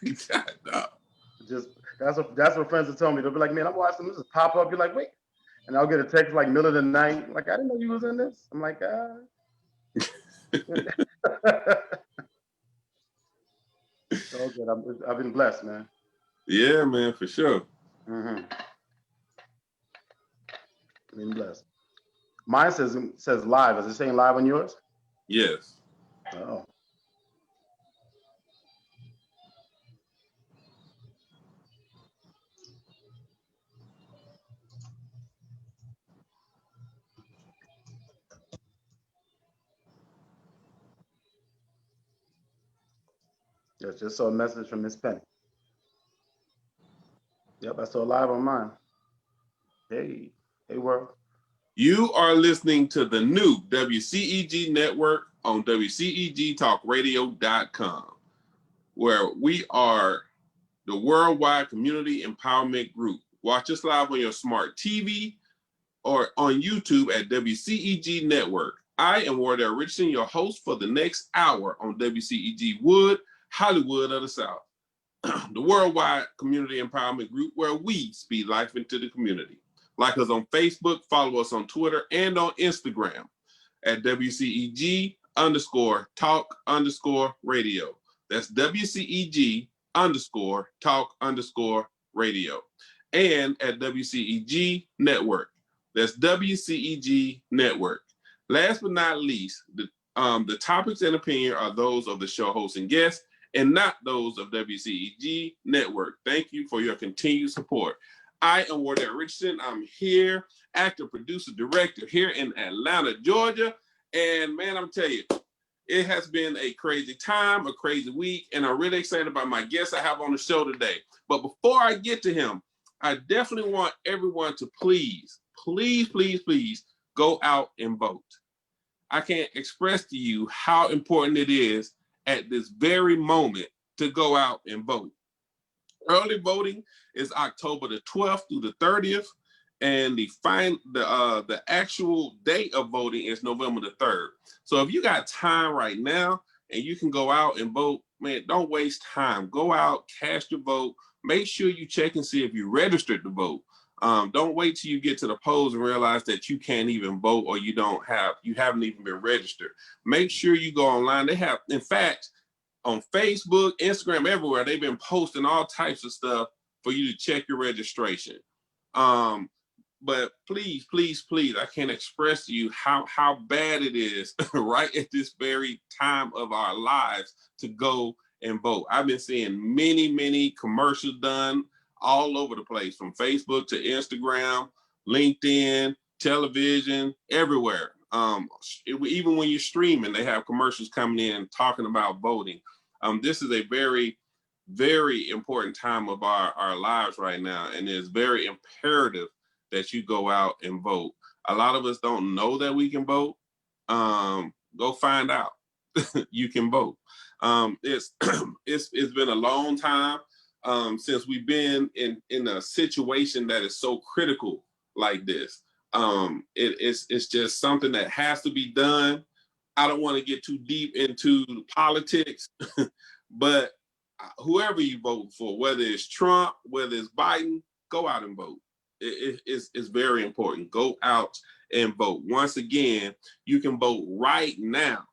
No. Just that's what friends have told me. They'll be like, man, I'm watching this pop up. You're like, wait. And I'll get a text like middle of the night, like, I didn't know you was in this. I'm like, It's all good. I've been blessed, man. Yeah, man, for sure. Mm-hmm. Been blessed. Mine says live. Is it saying live on yours? Yes. Oh. Yes, just saw a message from Miss Penny. Yep, I saw live on mine. Hey, world. You are listening to the new WCEG Network on WCEGTalkRadio.com, where we are the worldwide community empowerment group. Watch us live on your smart TV or on YouTube at WCEG Network. I am Wardell Richardson, your host for the next hour on WcegWood Hollywood of the South, the worldwide community empowerment group where we speed life into the community. Like us on Facebook, follow us on Twitter and on Instagram at WCEG_talk_radio. That's WCEG_talk_radio. And at WCEG Network. That's WCEG Network. Last but not least, the topics and opinion are those of the show host and guests and not those of WCEG Network. Thank you for your continued support. I am Wardell Richardson. I'm here, actor, producer, director here in Atlanta, Georgia. And man, I'm telling you, it has been a crazy time, a crazy week, and I'm really excited about my guest I have on the show today. But before I get to him, I definitely want everyone to please go out and vote. I can't express to you how important it is at this very moment to go out and vote. Early voting is October the 12th through the 30th, and the actual date of voting is November the 3rd. So if you got time right now and you can go out and vote, man, don't waste time. Go out, cast your vote. Make sure you check and see if you registered to vote. Don't wait till you get to the polls and realize that you can't even vote or you haven't even been registered. Make sure you go online. They have, in fact, on Facebook, Instagram, everywhere, they've been posting all types of stuff for you to check your registration. But please, I can't express to you how bad it is right at this very time of our lives to go and vote. I've been seeing many commercials done all over the place, from Facebook to Instagram, LinkedIn, television, everywhere. Even when you're streaming, they have commercials coming in talking about voting. This is a very, very important time of our lives right now, and it's very imperative that you go out and vote. A lot of us don't know that we can vote. Go find out. You can vote. It's been a long time since we've been in a situation that is so critical like this. It's just something that has to be done. I don't want to get too deep into politics, but whoever you vote for, whether it's Trump, whether it's Biden, go out and vote. It's very important. Go out and vote. Once again, you can vote right now.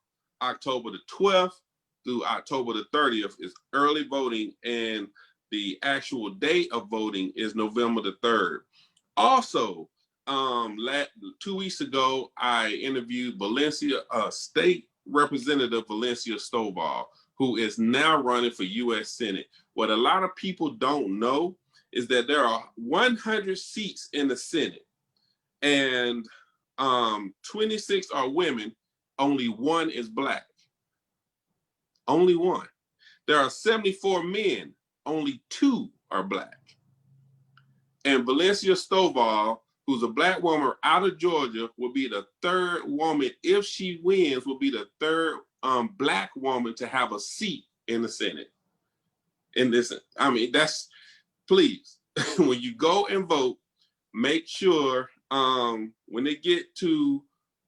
October the 12th through October the 30th is early voting, and the actual date of voting is November the 3rd. Also, 2 weeks ago, I interviewed Valencia State Representative Valencia Stovall, who is now running for U.S. Senate. What a lot of people don't know is that there are 100 seats in the Senate, and 26 are women. Only one is Black. Only one. There are 74 men. Only 2 are Black. And Valencia Stovall, who's a Black woman out of Georgia, will be the 3rd woman, if she wins, will be the 3rd Black woman to have a seat in the Senate. And this, I mean, that's, please, when you go and vote, make sure when they get to,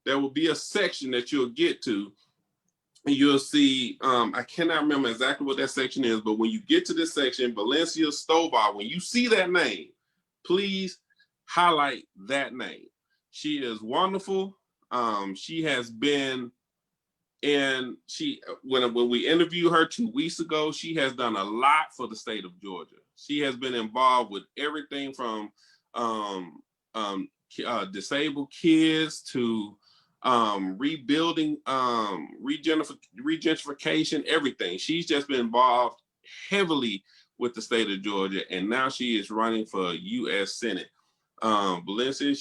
there will be a section that you'll get to you'll see, I cannot remember exactly what that section is, but when you get to this section, Valencia Stovall, when you see that name, please highlight that name. She is wonderful. She has been when we interviewed her 2 weeks ago, she has done a lot for the state of Georgia. She has been involved with everything from disabled kids to rebuilding, regentrification, everything. She's just been involved heavily with the state of Georgia, and now she is running for U.S. Senate. Valencia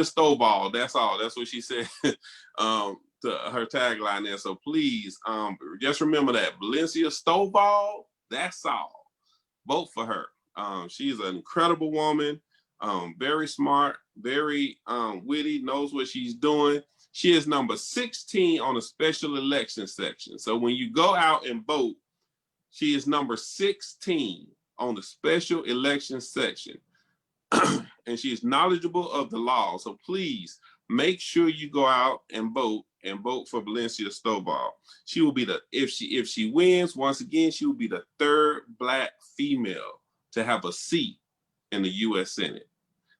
Stovall, that's all. That's what she said. To her tagline there. So please, just remember that Valencia Stovall, that's all. Vote for her. She's an incredible woman, very smart, very witty, knows what she's doing. She is number 16 on the special election section. So when you go out and vote, she is number 16 on the special election section. And she is knowledgeable of the law. So please make sure you go out and vote for Valencia Stovall. She will be if she wins, once again, she will be the 3rd Black female to have a seat in the U.S. Senate.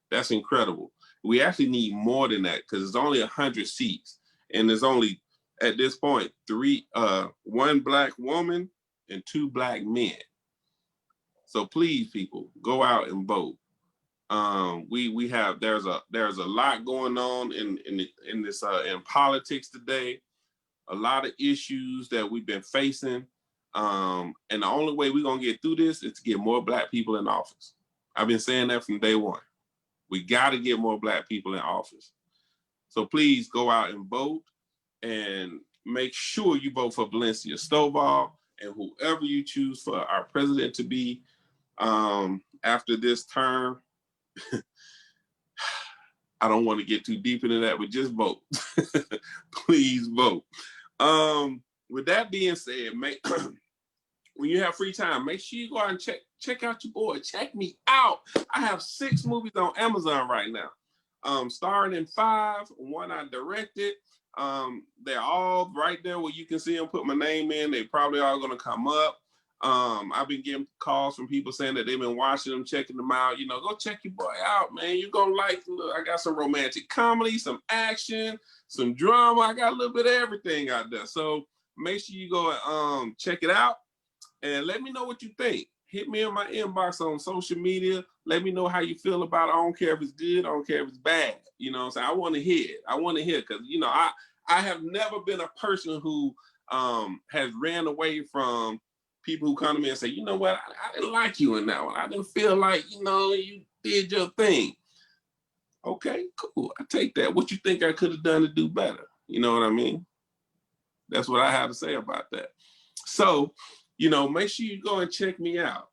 That's incredible. We actually need more than that because there's only 100 seats, and there's only at this point 1 Black woman and 2 Black men. So please, people, go out and vote. We have there's a lot going on in politics today, a lot of issues that we've been facing, and the only way we're gonna get through this is to get more Black people in office. I've been saying that from day one. We got to get more Black people in office. So please go out and vote, and make sure you vote for Valencia Stovall and whoever you choose for our president to be after this term. I don't want to get too deep into that, but just vote. Please vote. With that being said, when you have free time, make sure you go out and check out your boy. Check me out. I have 6 movies on Amazon right now. Starring in 5, 1 I directed. They're all right there where you can see them. Put my name in. They probably are going to come up. I've been getting calls from people saying that they've been watching them, checking them out. You know, go check your boy out, man. You're going to like, look, I got some romantic comedy, some action, some drama. I got a little bit of everything out there. So make sure you go and check it out and let me know what you think. Hit me in my inbox on social media. Let me know how you feel about it. I don't care if it's good. I don't care if it's bad. You know what I'm saying? I want to hear it. I want to hear it because, you know, I have never been a person who has ran away from people who come to me and say, you know what, I didn't like you in that one. I didn't feel like, you know, you did your thing. Okay, cool. I take that. What you think I could have done to do better? You know what I mean? That's what I have to say about that. So, you know, make sure you go and check me out.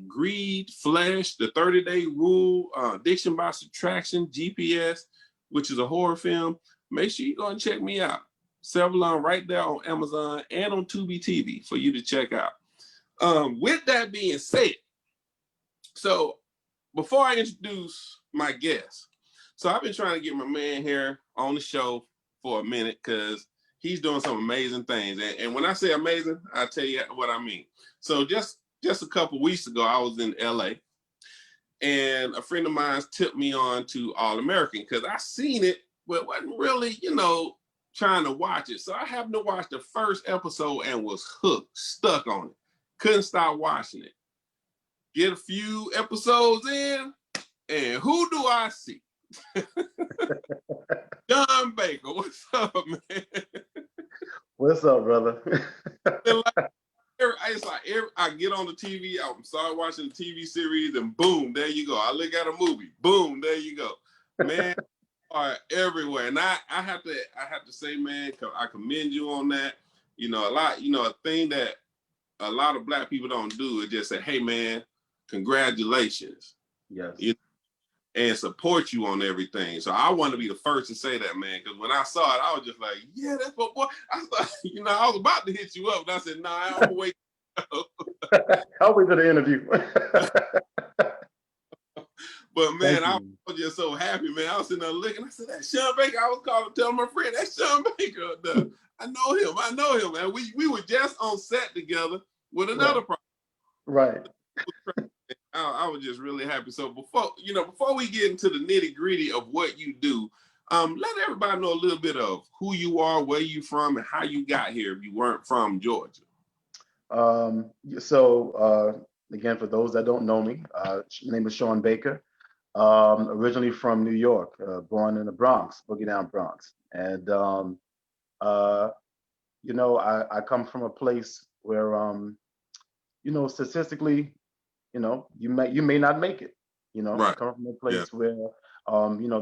Greed, Flesh, The 30-Day Rule, Addiction by Subtraction, GPS, which is a horror film. Make sure you go and check me out. Several on right there on Amazon and on Tubi TV for you to check out. With that being said, so before I introduce my guest, so I've been trying to get my man here on the show for a minute because he's doing some amazing things. And when I say amazing, I'll tell you what I mean. So just a couple weeks ago, I was in LA and a friend of mine tipped me on to All American because I seen it, but wasn't really, you know, trying to watch it. So I happened to watch the first episode and was hooked, stuck on it. Couldn't stop watching it. Get a few episodes in, and who do I see? John Baker. What's up, man? What's up, brother? It's like I get on the TV, I'm started watching the TV series, and boom, there you go. I look at a movie, boom, there you go. Man, are everywhere. And I have to say, man, I commend you on that. You know, a thing that a lot of Black people don't do is just say, hey man, congratulations. Yes. And support you on everything. So I want to be the first to say that, man, because when I saw it, I was just like, yeah, that's my boy. I thought, you know, I was about to hit you up, and I said, nah, I'll wait. I'll wait till the interview. But man, Thank I you. was just so happy, man. I was sitting there looking. I said, "That's Sean Baker." I was calling, telling my friend, "That's Sean Baker up there. I know him. I know him." And we were just on set together with another Right. project. Right. I was just really happy. So before we get into the nitty gritty of what you do, let everybody know a little bit of who you are, where you from, and how you got here if you weren't from Georgia. Again, for those that don't know me, my name is Sean Baker. Originally from New York, born in the Bronx, Boogie Down Bronx, and uh, I come from a place where statistically, you may not make it. I Right. come from a Yeah. place where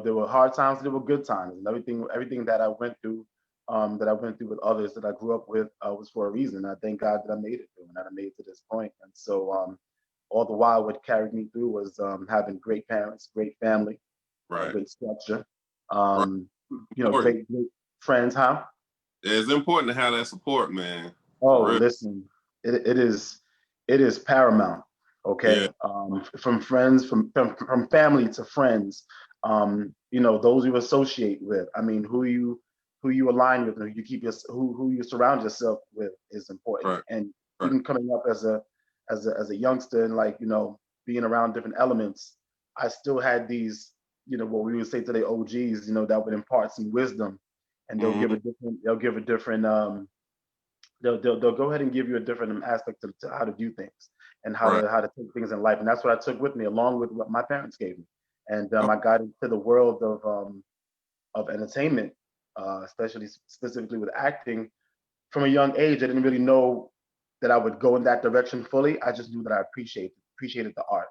there were hard times, there were good times, and everything that I went through, with others that I grew up with, was for a reason. I thank God that I made it through and that I made it to this point. And so, all the while, what carried me through was having great parents, great family, Right. great structure, Right. Important. great friends, huh? It's important to have that support, man. For Oh, real. listen, it is paramount. Yeah. Okay, from friends, from family to friends, those you associate with. I mean, who you align with, and who you surround yourself with is important. Right. And Right. even coming up as a youngster and being around different elements, I still had these, what we would say today OGs, that would impart some wisdom, and Mm-hmm. they'll go ahead and give you a different aspect to how to do things and how Right. to how to take things in life. And that's what I took with me, along with what my parents gave me. And Oh, I got into the world of entertainment, especially specifically with acting, from a young age. I didn't really know that I would go in that direction fully. I just knew that I appreciated the art.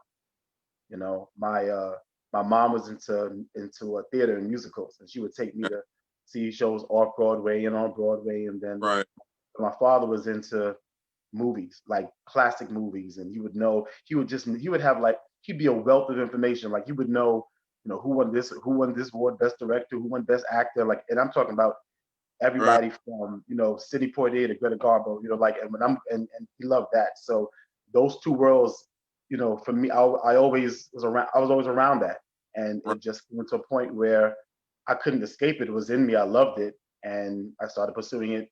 My mom was into theater and musicals, and she would take me okay. to see shows off Broadway and on Broadway. And then Right. my father was into movies, like classic movies, and he would have he'd be a wealth of information. Like he would know, who won this award, best director, who won best actor, and I'm talking about Right. everybody from Sidney Poitier to Greta Garbo, and he loved that. So those two worlds, for me, I was always around that, and Right. it just went to a point where I couldn't escape it. It was in me. I loved it, and I started pursuing it,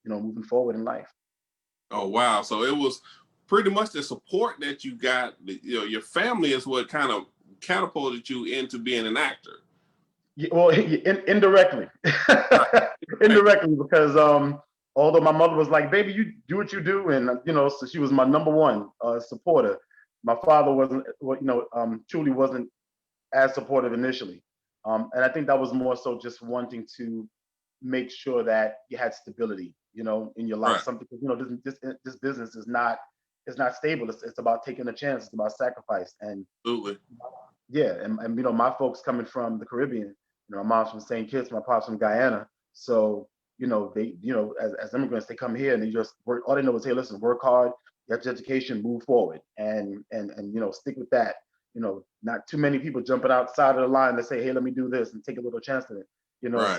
moving forward in life. Oh wow. So it was pretty much the support that you got. Your family is what kind of catapulted you into being an actor. Yeah, well, indirectly, Right. Exactly. indirectly, because although my mother was like, "Baby, you do what you do," and so she was my number one supporter. My father wasn't, truly wasn't as supportive initially, and I think that was more so just wanting to make sure that you had stability, in your life. Right. Something, this business is not stable. It's about taking a chance. It's about sacrifice. And Absolutely. yeah, and my folks coming from the Caribbean, my mom's from St. Kitts, my pop's from Guyana. So, they, as immigrants, they come here and they just work. All they know is, hey, listen, work hard, get your education, move forward, and stick with that. Not too many people jumping outside of the line to say, hey, let me do this and take a little chance in it. Right.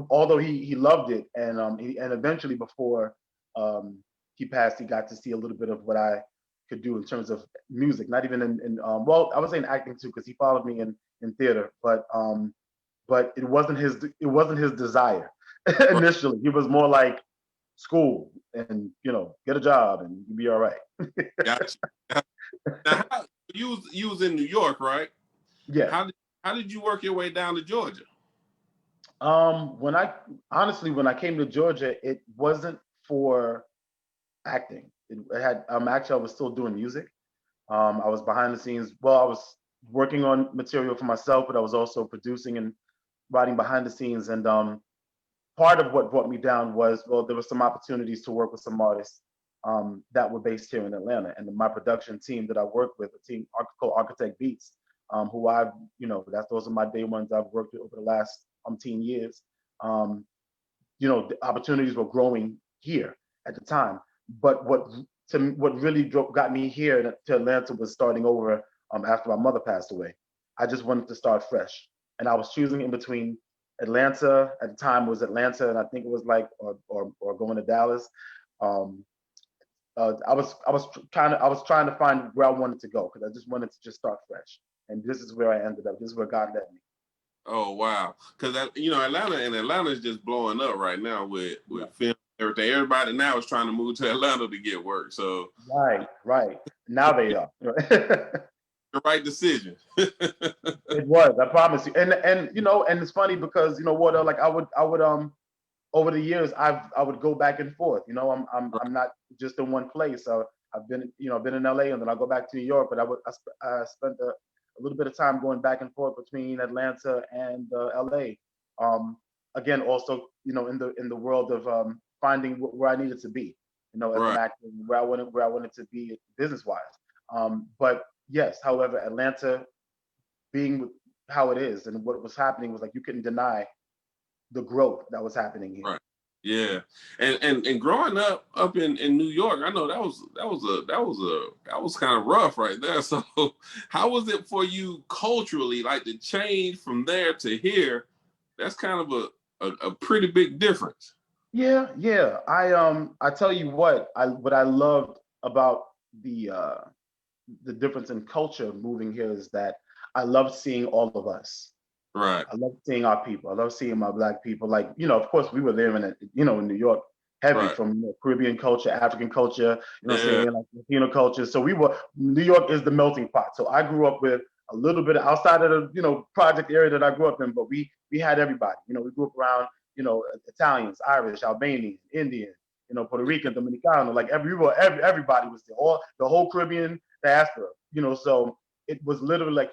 Although he loved it, and eventually, before he passed, he got to see a little bit of what I could do in terms of music, not even well, I was saying acting too, because he followed me in theater, but it wasn't his desire Right. initially. He was more like school and get a job and you'll be all right. Gotcha. Now, you was in New York, right? Yeah. How did how did you work your way down to Georgia? When I came to Georgia, it wasn't for acting. It had actually, I was still doing music. I was behind the scenes. Well, I was working on material for myself, but I was also producing and writing behind the scenes. And part of what brought me down was, well, there were some opportunities to work with some artists that were based here in Atlanta. And my production team that I work with, a team called Architect Beats, who those are my day ones I've worked with over the last 10 years. Um, the opportunities were growing here at the time. But what really got me here to Atlanta was starting over after my mother passed away. I just wanted to start fresh, and I was choosing in between Atlanta at the time was Atlanta, and I think it was or going to Dallas. Um, I was trying to find where I wanted to go because I just wanted to just start fresh. And this is where I ended up. This is where God led me. Oh wow, because Atlanta is just blowing up right now with Yeah. film and everything. Everybody now is trying to move to Atlanta to get work. So Right. Now they are. the right decision. It was, I promise you. And and it's funny because Wardell, like I would over the years I would go back and forth. I'm not just in one place. So I've been in LA and then I go back to New York, but I spent a little bit of time going back and forth between Atlanta and LA. Again, also in the world of finding where I needed to be, as an Right. actor, where I wanted to be business wise. But yes, however, Atlanta being how it is and what was happening was like you couldn't deny the growth that was happening here. Right. Yeah. And growing up in New York, I know that was kind of rough right there. So how was it for you culturally, like the change from there to here? That's kind of a pretty big difference. Yeah. I tell you what I loved about the difference in culture moving here is that I love seeing all of us. Right. I love seeing our people. I love seeing my black people. Like, of course we were there in New York heavy Right. from Caribbean culture, African culture, Yeah. like Latino culture. So New York is the melting pot. So I grew up with a little bit outside of the, project area that I grew up in, but we had everybody. We grew up around, Italians, Irish, Albanian, Indian, Puerto Rican, Dominicano, like everybody was there. All the whole Caribbean diaspora, so it was literally like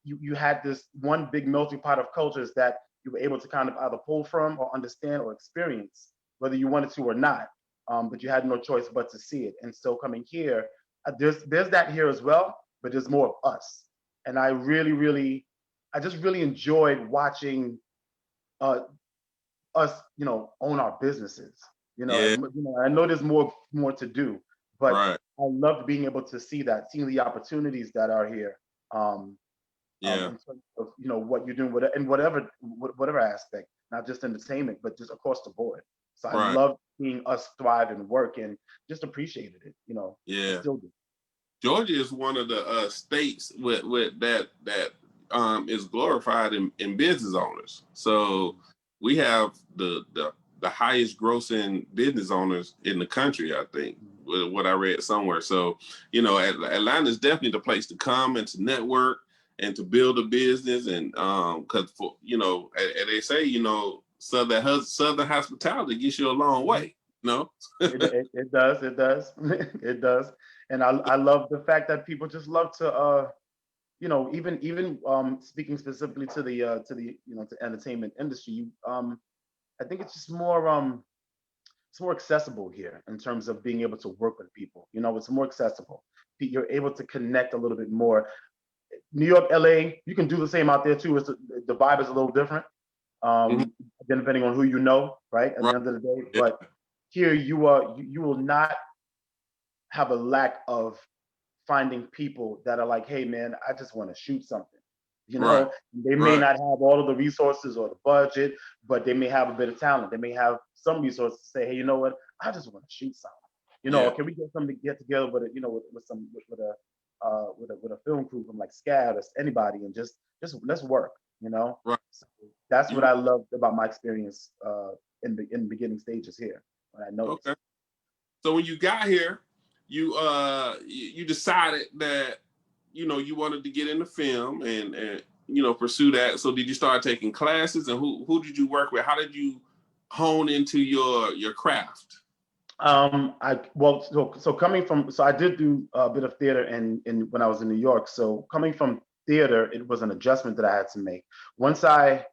you had this one big melting pot of cultures that you were able to kind of either pull from or understand or experience, whether you wanted to or not. But you had no choice but to see it. And so coming here, there's that here as well, but there's more of us. And I just really enjoyed watching uh, us, own our businesses. Yeah. I know there's more to do, but Right. I loved being able to see that, seeing the opportunities that are here. Um, Yeah. in terms of what you're doing, in whatever aspect, not just entertainment, but just across the board. So I Right. love seeing us thrive and work, and just appreciated it. I Yeah. still do. Georgia is one of the states with that is glorified in business owners. So we have the highest grossing business owners in the country, I think, with what I read somewhere. So Atlanta is definitely the place to come and to network and to build a business, and because and they say southern hospitality gets you a long way. No. It does, it does, and I love the fact that people just love to even speaking specifically to entertainment industry. I think it's just it's more accessible here in terms of being able to work with people. It's more accessible. You're able to connect a little bit more. New York, LA, you can do the same out there too. The vibe is a little different. Mhm. Again, depending on who you know, right? At the Right. end of the day, Yeah. but here you will not have a lack of finding people that are like, hey man, I just want to shoot something. Right. They may Right. not have all of the resources or the budget, but they may have a bit of talent. They may have some resources to say, hey, you know what? I just want to shoot something. Yeah. Can we get something to get together with with a film crew from like SCAD or anybody and just let's work. Right. So that's what You I loved about my experience in the beginning stages here when I noticed. okay? So when you got here, you decided that you wanted to get into film and pursue that. So did you start taking classes, and who did you work with? How did you hone into your craft? So coming from, so I did do a bit of theater in when I was in New York. So coming from theater, it was an adjustment that I had to make. Once I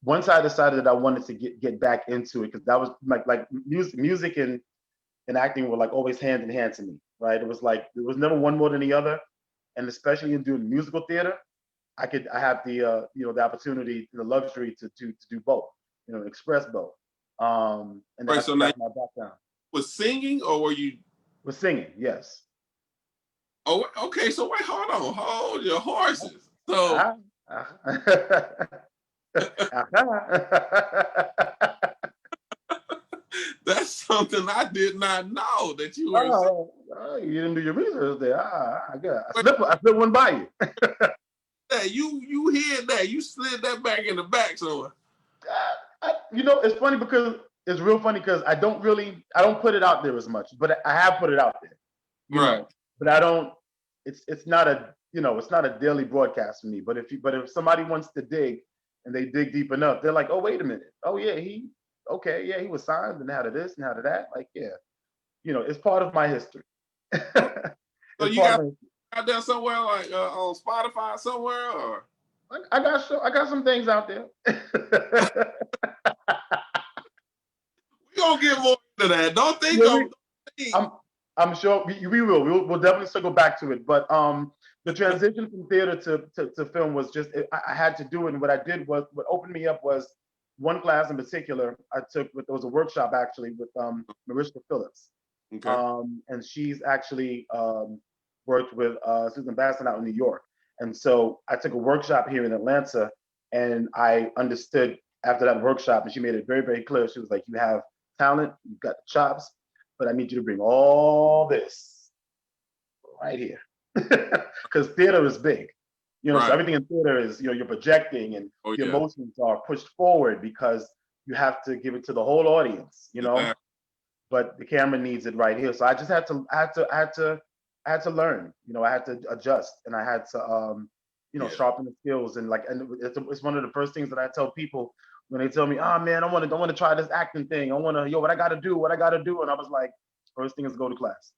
decided that I wanted to get back into it, because that was like music and acting were like always hand in hand to me, right? It was like there was never one more than the other, and especially in doing musical theater, I have the opportunity, the luxury to do both, express both. And Right. So now you that's my background. was singing, or were you? With singing, yes. Oh, okay. So wait, hold your horses. So Ah, ah. That's something I did not know that you were. Oh, you didn't do your research there. I got. I slipped one by you. That you hid that. You slid that back in the back somewhere. It's funny because it's real funny because I don't put it out there as much, but I have put it out there. Right. But I don't. It's not a daily broadcast for me. But if somebody wants to dig and they dig deep enough, they're like, oh wait a minute, oh yeah, he was signed and how to this and how to that. Like yeah, it's part of my history. So It's you part got of out there somewhere like on Spotify somewhere or? I got some things out there. We gonna get more into that. Don't think I'm sure we will. We'll definitely circle back to it. But the transition from theater to film was just I had to do it. And what I did was what opened me up was one class in particular I took. There was a workshop actually with Mariska Phillips, Okay. and she's actually worked with Susan Basson out in New York. And so I took a workshop here in Atlanta, and I understood after that workshop, and she made it very, very clear. She was like, "You have talent, you've got the chops, but I need you to bring all this right here." Because theater is big. So Right. everything in theater is, you're projecting and the yeah. emotions are pushed forward because you have to give it to the whole audience, Exactly. but the camera needs it right here. So I just had to learn, I had to adjust and I had to, sharpen the skills and it's one of the first things that I tell people when they tell me, oh man, I want to try this acting thing. I want to, what I got to do. And I was like, first thing is go to class.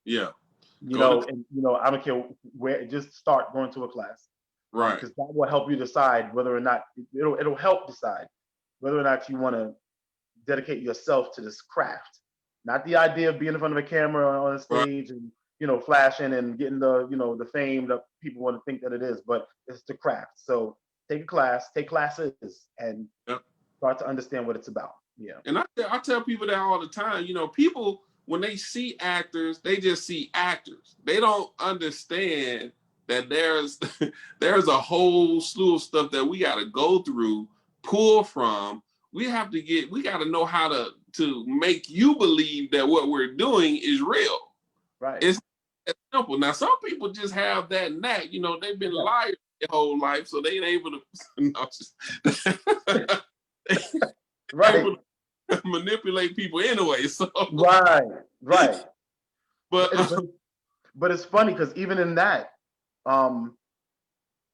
Yeah. I don't care where, just start going to a class. Right. Because that will help you decide whether or not, it'll help decide whether or not you want to dedicate yourself to this craft. Not the idea of being in front of a camera on a stage and flashing and getting the fame that people want to think that it is, but it's the craft. So take classes, and start to understand what it's about. Yeah. And I tell people that all the time. People when they see actors, they just see actors. They don't understand that there's a whole slew of stuff that we got to go through, pull from. We got to know how to make you believe that what we're doing is real. Right. It's simple. Now, some people just have that knack. They've been liars their whole life, so they ain't able to right. manipulate people anyway. So right. But it's funny because even in that,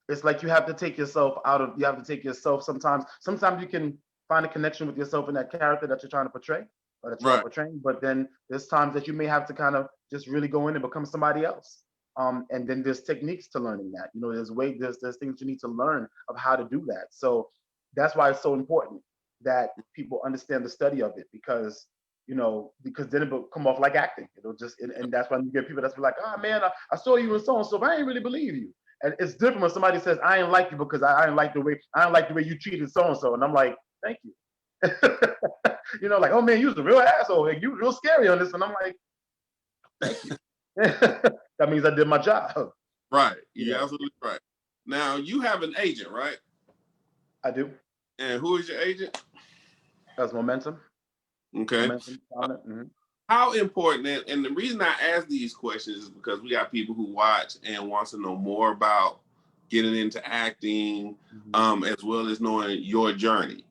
it's like you have to take yourself sometimes. Sometimes you can find a connection with yourself in that character that you're trying to portray or that you're portraying. But then there's times that you may have to kind of just really go in and become somebody else. And then there's techniques to learning that. There's things you need to learn of how to do that. So that's why it's so important that people understand the study of it because then it will come off like acting. It'll just and that's why you get people that's like, oh man, I saw you in so and so, but I ain't really believe you. And it's different when somebody says, I ain't like you because I ain't like the way you treated so and so, and I'm like, thank you. Like, oh man, you was a real asshole. Like, you were real scary on this, and I'm like, thank you. That means I did my job. Right, you're absolutely right. Now you have an agent, right? I do. And who is your agent? That's Momentum. Okay. Momentum. Mm-hmm. How important, and the reason I ask these questions is because we got people who watch and wants to know more about getting into acting, as well as knowing your journey.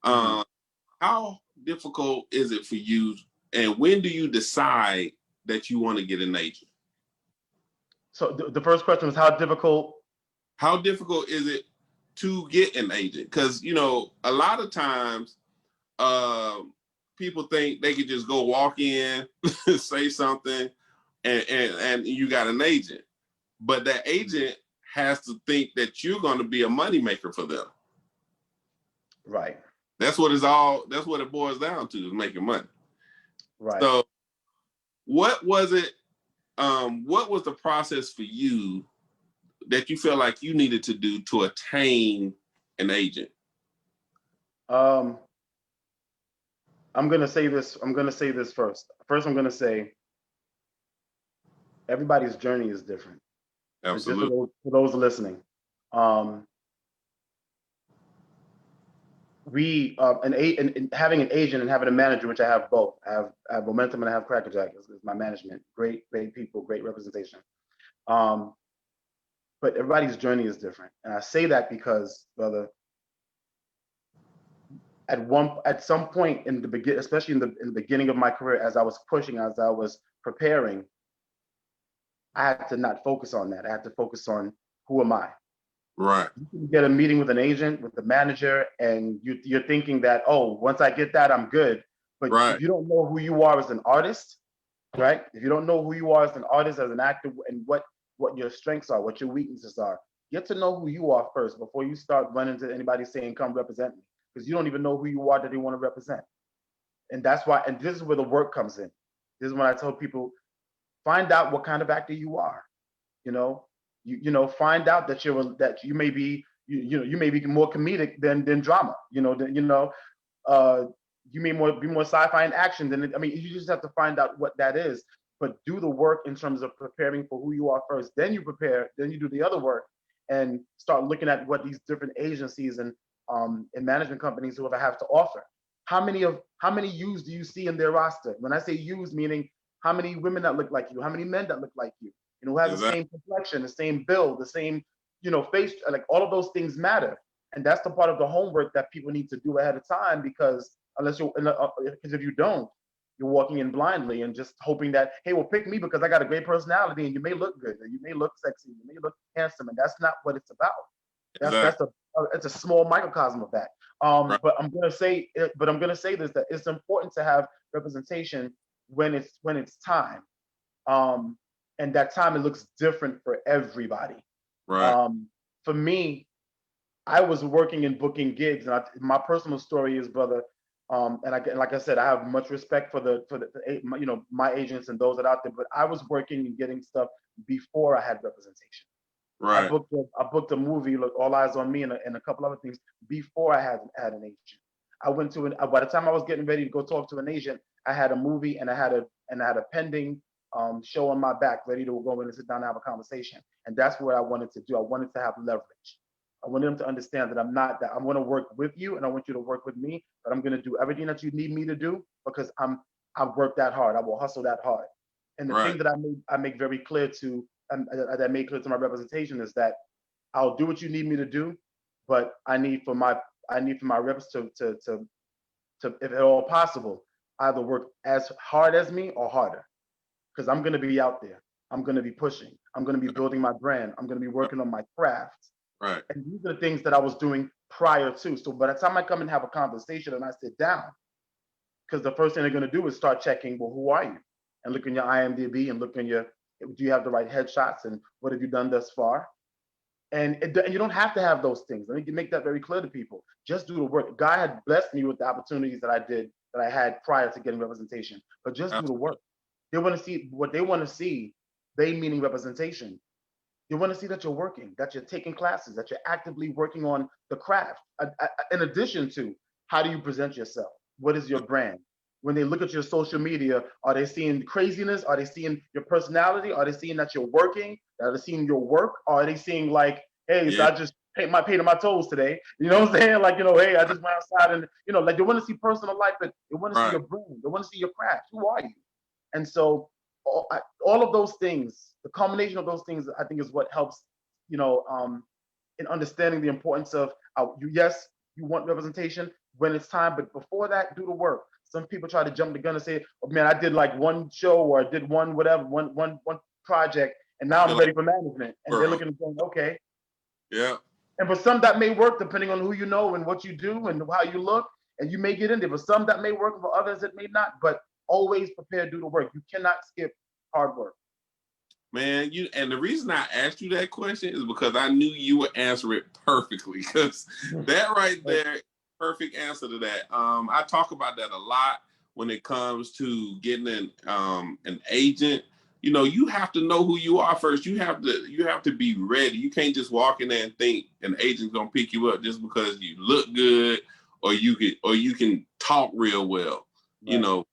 How difficult is it for you, and when do you decide that you want to get an agent? So the first question was how difficult? How difficult is it to get an agent? Because a lot of times, people think they could just go walk in, say something, and you got an agent. But that agent has to think that you're going to be a moneymaker for them. Right. That's what it boils down to, is making money. Right. So what was it? What was the process for you that you felt like you needed to do to attain an agent? I'm gonna say this first. First, I'm gonna say everybody's journey is different. Absolutely. For those listening, and having an agent and having a manager, which I have both. I have Momentum and I have Crackerjack is my management. Great people, great representation. But everybody's journey is different, and I say that because, brother, at some point in the begin, especially in the beginning of my career, as I was pushing, as I was preparing, I had to not focus on that. I had to focus on who am I. Right. You can get a meeting with an agent, with the manager, and you're thinking that, oh, once I get that, I'm good. But if you don't know who you are as an artist, right? If you don't know who you are as an artist, as an actor, and what your strengths are, what your weaknesses are, get to know who you are first before you start running to anybody saying, come represent me. Because you don't even know who you are that they want to represent. And that's why, and this is where the work comes in. This is when I tell people, find out what kind of actor you are. You know, find out that you may be you may be more comedic than drama. You may be more sci-fi and action than you just have to find out what that is. But do the work in terms of preparing for who you are first. Then you prepare. Then you do the other work and start looking at what these different agencies and management companies who have to offer. How many yous do you see in their roster? When I say yous, meaning how many women that look like you, how many men that look like you, who have the same complexion, the same build, the same, face, like all of those things matter. And that's the part of the homework that people need to do ahead of time, because if you don't, you're walking in blindly and just hoping that, hey, well, pick me because I got a great personality and you may look good, and you may look sexy, you may look handsome, and that's not what it's about. It's a small microcosm of that. But I'm gonna say this, that it's important to have representation when it's time. And that time, it looks different for everybody. Right. For me, I was working in booking gigs, and my personal story is, brother, and like I said, I have much respect for my agents and those that are out there. But I was working and getting stuff before I had representation. Right. I booked a movie, look, All Eyes on Me, and a couple other things before I had an agent. I went to by the time I was getting ready to go talk to an agent, I had a movie and I had a pending show on my back, ready to go in and sit down and have a conversation. And that's what I wanted to do. I wanted to have leverage. I wanted them to understand that I'm going to work with you, and I want you to work with me, but I'm going to do everything that you need me to do because I've worked that hard. I will hustle that hard. And the thing that I make very clear to, that I made clear to my representation, is that I'll do what you need me to do, but I need for my reps to if at all possible, either work as hard as me or harder, because I'm going to be out there. I'm going to be pushing. I'm going to be building my brand. I'm going to be working on my craft. Right. And these are the things that I was doing prior to. So by the time I come and have a conversation and I sit down, because the first thing they're going to do is start checking, well, who are you? And look in your IMDb and look in do you have the right headshots and what have you done thus far? And you don't have to have those things. Let me make that very clear to people. Just do the work. God had blessed me with the opportunities that I had prior to getting representation. But just do the work. They want to see what they want to see. They meaning representation. They want to see that you're working, that you're taking classes, that you're actively working on the craft. In addition to, how do you present yourself? What is your brand? When they look at your social media, are they seeing craziness? Are they seeing your personality? Are they seeing that you're working? Are they seeing your work? Or are they seeing like, hey, so I just painted my toes today? You know what I'm saying? Like, hey, I just went outside and, like they want to see personal life, but they want to see your brand. They want to see your craft. Who are you? And so all of those things, the combination of those things, I think is what helps, in understanding the importance of, yes, you want representation when it's time, but before that, do the work. Some people try to jump the gun and say, oh, man, I did like one show or I did one project, and now I'm ready for management. And they're looking and saying, okay. Yeah. And for some that may work, depending on who you know and what you do and how you look, and you may get in there. For some that may work, for others it may not. But always prepare to do the work. You cannot skip hard work. Man, and the reason I asked you that question is because I knew you would answer it perfectly. Because that right there, perfect answer to that. I talk about that a lot when it comes to getting an agent. You have to know who you are first. You have to be ready. You can't just walk in there and think an agent's gonna pick you up just because you look good or you can talk real well. Right.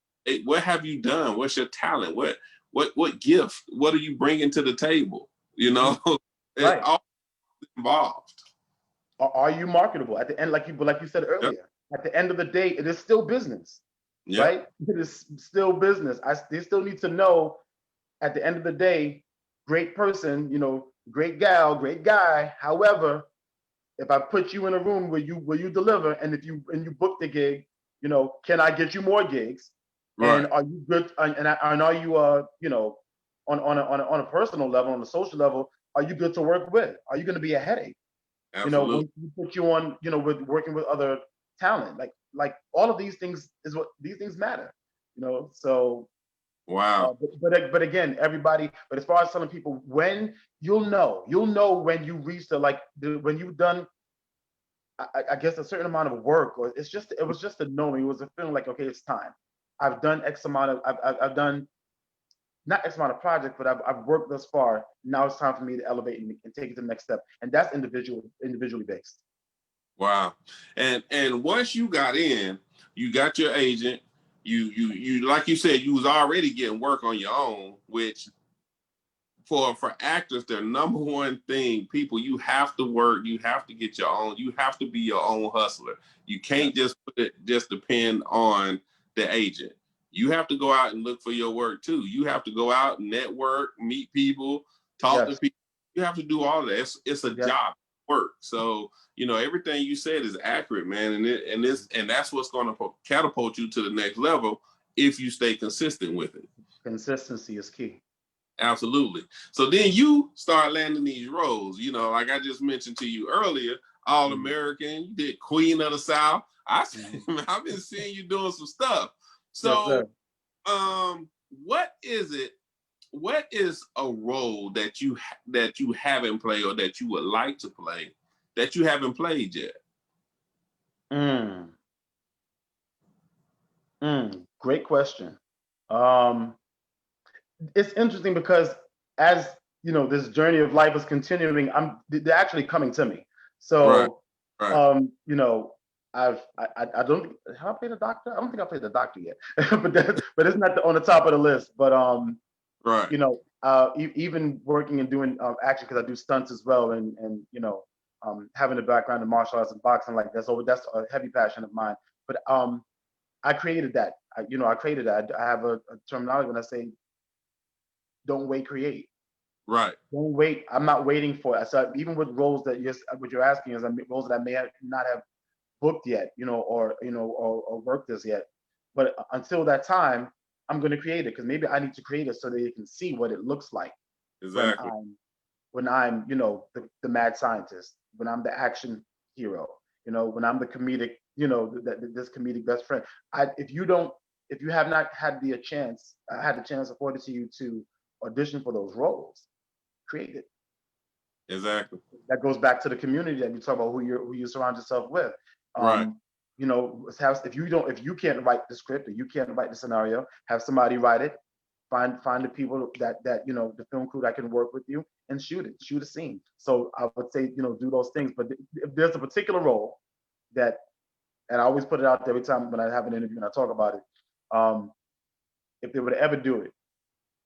What have you done? What's your talent? What gift? What are you bringing to the table? Right. All involved. Are you marketable at the end, like you said earlier? Yep. at the end of the day, it is still business, Yeah. right? It is still business. They still need to know at the end of the day, great person, great gal, great guy. However, if I put you in a room where you deliver, and if you book the gig, can I get you more gigs? And Right. are you good? And are you on a personal level, on a social level, are you good to work with? Are you going to be a headache? Absolutely. When you put you on, with working with other talent, like all of these things is what these things matter. So Wow. but again, everybody. But as far as telling people when you'll know when you reach when you've done, I guess, a certain amount of work, or it was just a knowing. It was a feeling like, okay, it's time. I've done X amount of I've done not X amount of projects, but I've worked thus far. Now it's time for me to elevate and take it to the next step, and that's individually based. Wow. And once you got in, you got your agent. You like you said, you was already getting work on your own, which for actors, their number one thing, people, you have to work, you have to get your own, you have to be your own hustler. You can't just depend on the agent. You have to go out and look for your work too. You have to go out and network, meet people, talk to Yes. people. You have to do all of that. It's a Yes. job work. So, everything you said is accurate, man. And that's what's going to catapult you to the next level if you stay consistent with it. Consistency is key. Absolutely. So then you start landing these roles, like I just mentioned to you earlier, All American, you did Queen of the South. I've been seeing you doing some stuff. Yes, So, sir. what is a role that you haven't played or that you would like to play that you haven't played yet? Great question. It's interesting because as this journey of life is continuing, they're actually coming to me. Right. So, Right. I don't have I played a doctor. I don't think I played the doctor yet, but it's not on the top of the list. But Right. even working and doing action, because I do stunts as well, and having a background in martial arts and boxing, like that's a heavy passion of mine. But I created that. I created that. I have a terminology when I say, don't wait, create. Right. Don't wait. I'm not waiting for it. So even with roles what you're asking is roles that I may not have booked yet, or worked this yet. But until that time, I'm going to create it, because maybe I need to create it so that you can see what it looks like when Exactly. I'm the mad scientist, when I'm the action hero, when I'm the comedic, this comedic best friend. If you have not had the chance afforded to you to audition for those roles, create it. Exactly. That goes back to the community that you talk about, who you surround yourself with. Right. If you can't write the script, or you can't write the scenario, have somebody write it. Find the people that the film crew that can work with you, and shoot a scene. So I would say, do those things. But if there's a particular role that, and I always put it out there every time when I have an interview and I talk about it, if they would ever do it,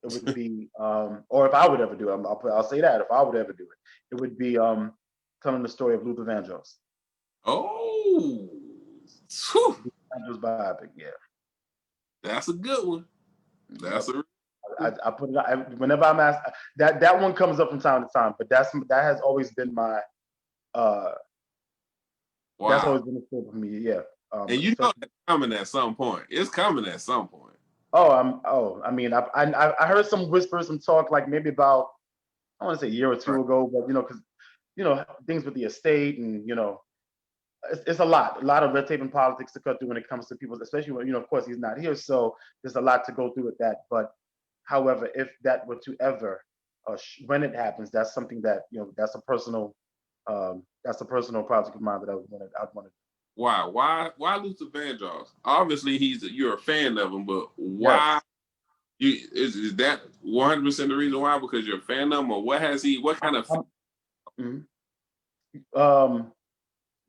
it would be, or if I would ever do it, I'll say that if I would ever do it, it would be telling the story of Luther Vandross. Oh, whew. Vandross biopic, yeah. That's a good one. That's Yep. a I put it out whenever I'm asked. That one comes up from time to time, but that has always been my that's wow. always been a struggle for me. Yeah. And Especially. it's coming at some point. It's coming at some point. I mean, I heard some whispers, some talk, like maybe about, I want to say a year or Right. two ago, but because things with the estate, and it's a lot of red tape and politics to cut through when it comes to people, especially when of course he's not here, so there's a lot to go through with that. But however, if that were to ever, when it happens, that's something that that's a personal project of mine that I'd want to. Why Luther Vandross? Obviously, you're a fan of him, but why? Yes. Is that 100% the reason why? Because you're a fan of him, or what kind of? Mhm. Um,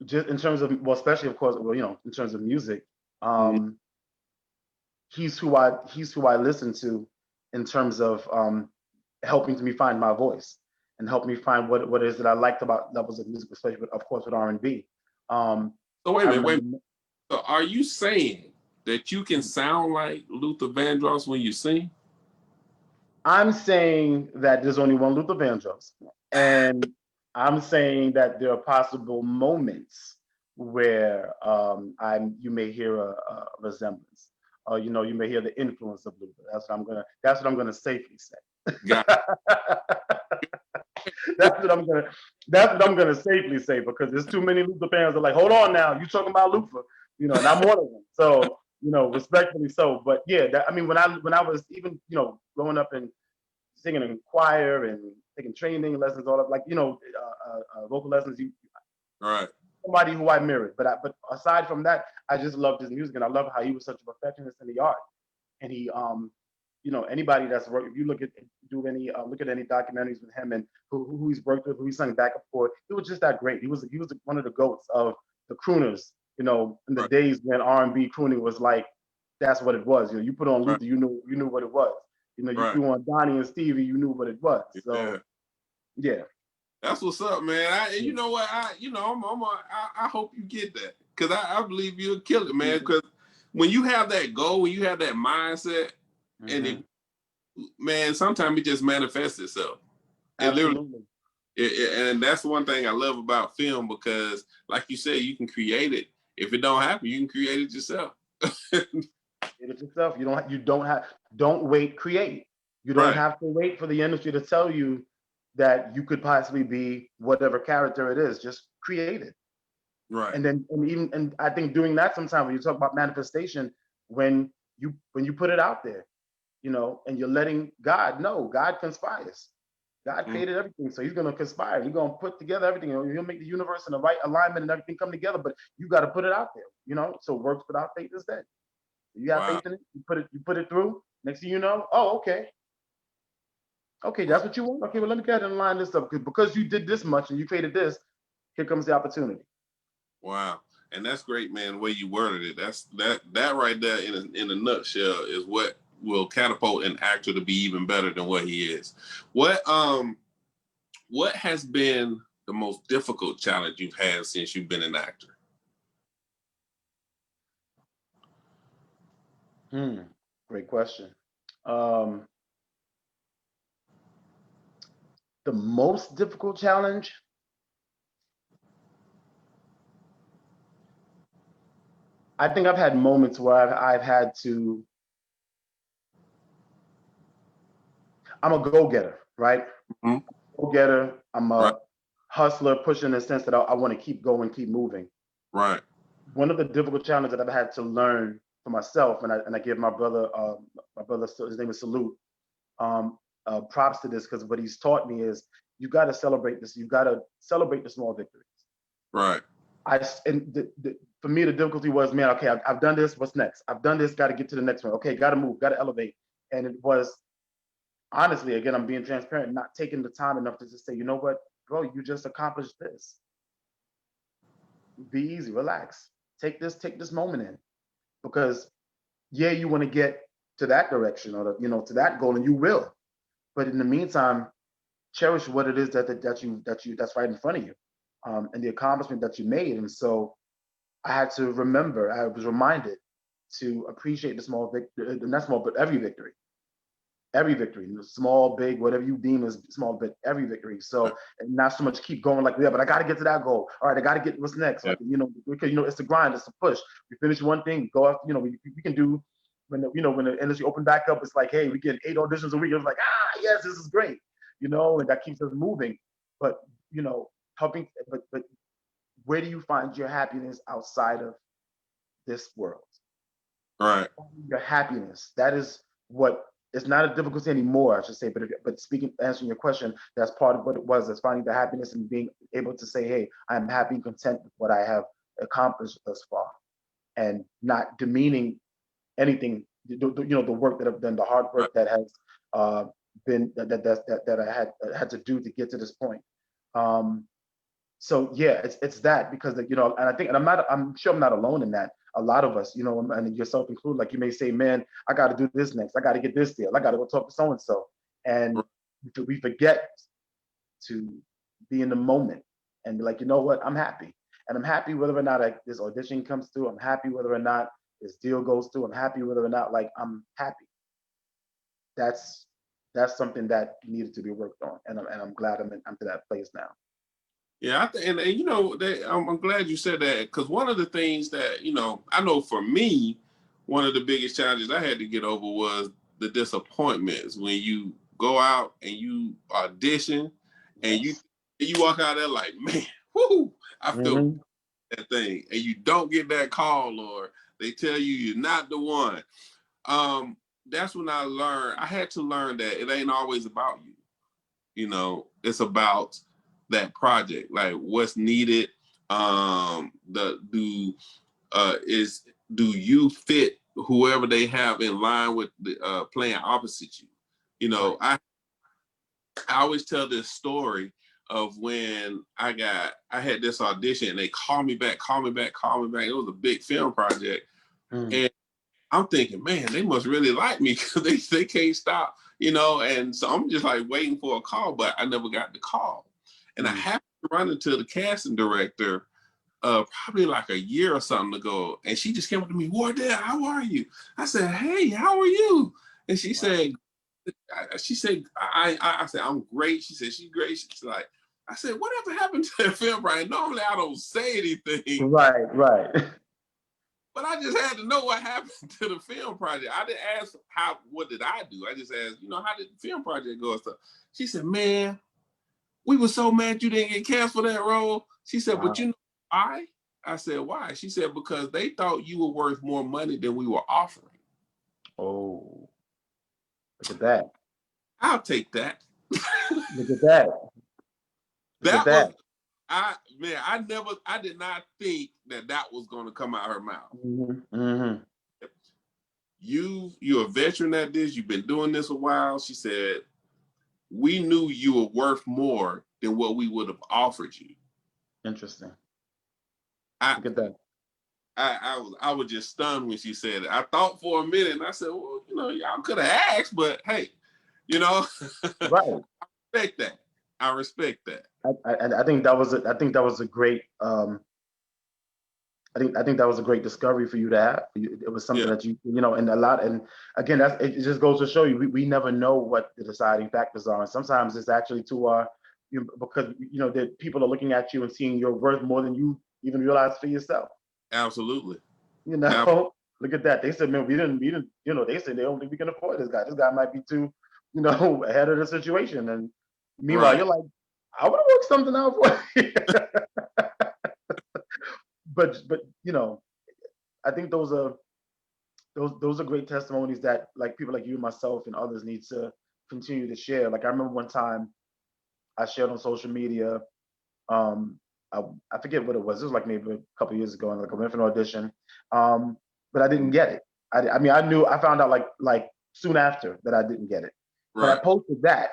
just in terms of, well, especially of course, well, in terms of music, Mhm. um, he's who I listen to, in terms of helping to me find my voice, and help me find what it is that I liked about levels of music, especially of course with R&B. So wait a I minute, wait. remember. So are you saying that you can sound like Luther Vandross when you sing? I'm saying that there's only one Luther Vandross, and I'm saying that there are possible moments where you may hear a resemblance, or you may hear the influence of Luther. That's what I'm gonna safely say. Got That's what I'm gonna safely say, because there's too many Luther fans that are like, hold on now, you talking about Luther, and I'm one of them. So respectfully so. But yeah, I mean, when I was even growing up and singing in choir and taking training lessons, all of vocal lessons, right. somebody who I mirrored. But aside from that, I just loved his music, and I love how he was such a perfectionist in the art. And he anybody that's worked, if you look at any documentaries with him and who he's worked with, who he sung backup for, he was just that great. He was one of the goats of the crooners, in the Right. days when R&B crooning was like, that's what it was. You put on Right. Luther, you knew what it was. You Right. threw on Donnie and Stevie, you knew what it was. So yeah. That's what's up, man. You know what? I hope you get that, because I believe you'll kill it, man. Because when you have that goal, when you have that mindset, and man, sometimes it just manifests itself. Absolutely. And that's one thing I love about film, because, like you said, you can create it. If it don't happen, you can create it yourself. Create it yourself. Don't wait, create. You don't Right. have to wait for the industry to tell you that you could possibly be whatever character it is. Just create it. Right. And I think doing that sometimes, when you talk about manifestation, when you put it out there, and you're letting God know, God conspires. God created everything, so he's going to conspire. He's going to put together everything. He'll make the universe in the right alignment and everything come together, but you got to put it out there, so works without faith is dead. You have faith in it, you put it through. Next thing you know, oh, okay, that's what you want. Okay, well, let me go ahead and line this up, because you did this much and you created this. Here comes the opportunity. Wow, and that's great, man. The way you worded it, that right there in a nutshell is what will catapult an actor to be even better than what he is. What has been the most difficult challenge you've had since you've been an actor? Great question. The most difficult challenge, I think I've had moments where I've had to. I'm a go-getter, right? Go-getter. I'm a hustler, pushing in the sense that I want to keep going, keep moving. Right. One of the difficult challenges that I've had to learn for myself, and I give my brother, his name is Salute, props to this, because what he's taught me is you got to celebrate this. You got to celebrate the small victories. Right. For me, the difficulty was, man, okay, I've done this. What's next? I've done this. Got to get to the next one. Okay, got to move. Got to elevate. And it was, honestly, again, I'm being transparent, not taking the time enough to just say, you know what, bro, you just accomplished this. Be easy, relax. Take this moment in, because yeah, you want to get to that direction, or to that goal, and you will. But in the meantime, cherish what it is that's right in front of you, and the accomplishment that you made. And so I was reminded to appreciate the small victory, not small, but every victory, small, big, whatever you deem as small, but every victory. So, and not so much keep going like, yeah, but I got to get to that goal. All right, I got to get what's next. Like, because it's the grind, it's the push. We finish one thing, go after, we can do, when the industry opened back up, it's like, hey, we get 8 auditions a week. It's like, yes, this is great, and that keeps us moving. But, helping, but where do you find your happiness outside of this world? Right. Your happiness. That is what, it's not a difficulty anymore, I should say. But answering your question, that's part of what it was. Is finding the happiness and being able to say, hey, I'm happy and content with what I have accomplished thus far, and not demeaning anything. The work that I've done, the hard work that has been that I had to do to get to this point. So yeah, it's that, because and I think, and I'm sure I'm not alone in that. A lot of us, and yourself included, like, you may say, man, I got to do this next. I got to get this deal. I got to go talk to so and so, and we forget to be in the moment and be like, you know what, I'm happy. And I'm happy whether or not this audition comes through. I'm happy whether or not this deal goes through. I'm happy whether or not, like, I'm happy. That's something that needed to be worked on, and I'm glad I'm to that place now. Yeah, and you know, I'm glad you said that, because one of the things that, you know, I know for me, one of the biggest challenges I had to get over was the disappointments when you go out and you audition and Yes. you walk out there like, man, whoo, I feel Mm-hmm. that thing, and you don't get that call, or they tell you you're not the one. That's when I had to learn that it ain't always about you. You know, it's about that project, like what's needed. Do you fit whoever they have in line with the playing opposite you? You know, Right. I always tell this story of when I had this audition and they called me back. It was a big film project. Mm. And I'm thinking, man, they must really like me because they can't stop, you know. And so I'm just like waiting for a call, but I never got the call. And I Mm. happened to run into the casting director probably like a year or something ago, and she just came up to me, Wardell, how are you? I said, hey, how are you? And she Wow. said, I said, I'm great. She said, she's great. She's like, I said, whatever happened to that film, Brian? Normally I don't say anything. Right. Right. But I just had to know what happened to the film project. I didn't ask what did I do? I just asked, you know, how did the film project go and stuff? She said, man, we were so mad you didn't get cast for that role. She said, but Wow. you know why? I said, why? She said, because they thought you were worth more money than we were offering. Oh, look at that. I'll take that. Look at that. Look at That that. was, I did not think that was going to come out of her mouth. Mm-hmm. Mm-hmm. You're a veteran at this. You've been doing this a while. She said, we knew you were worth more than what we would have offered you. Interesting. I Look at that. I was just stunned when she said it. I thought for a minute, and I said, well, you know, y'all could have asked, but hey, you know, Right. respect that. I respect that. I think that was a great I think that was a great discovery for you to have. It was something Yeah, that you know, and a lot, and again, it just goes to show you we never know what the deciding factors are, and sometimes it's actually to our because you know that people are looking at you and seeing your worth more than you even realize for yourself. absolutely. You know, look at that. They said, man, we didn't, you know, they said they don't think we can afford this guy. This guy might be too, you know, ahead of the situation. And meanwhile, Right, you're like, I would have worked something out for you. But you know, I think those are great testimonies that like people like you, myself, and others need to continue to share. Like I remember one time I shared on social media. Um, I forget what it was. It was like maybe a couple years ago, and like I went for an audition, but I didn't get it. I mean, I found out like soon after that I didn't get it. But I right, posted that,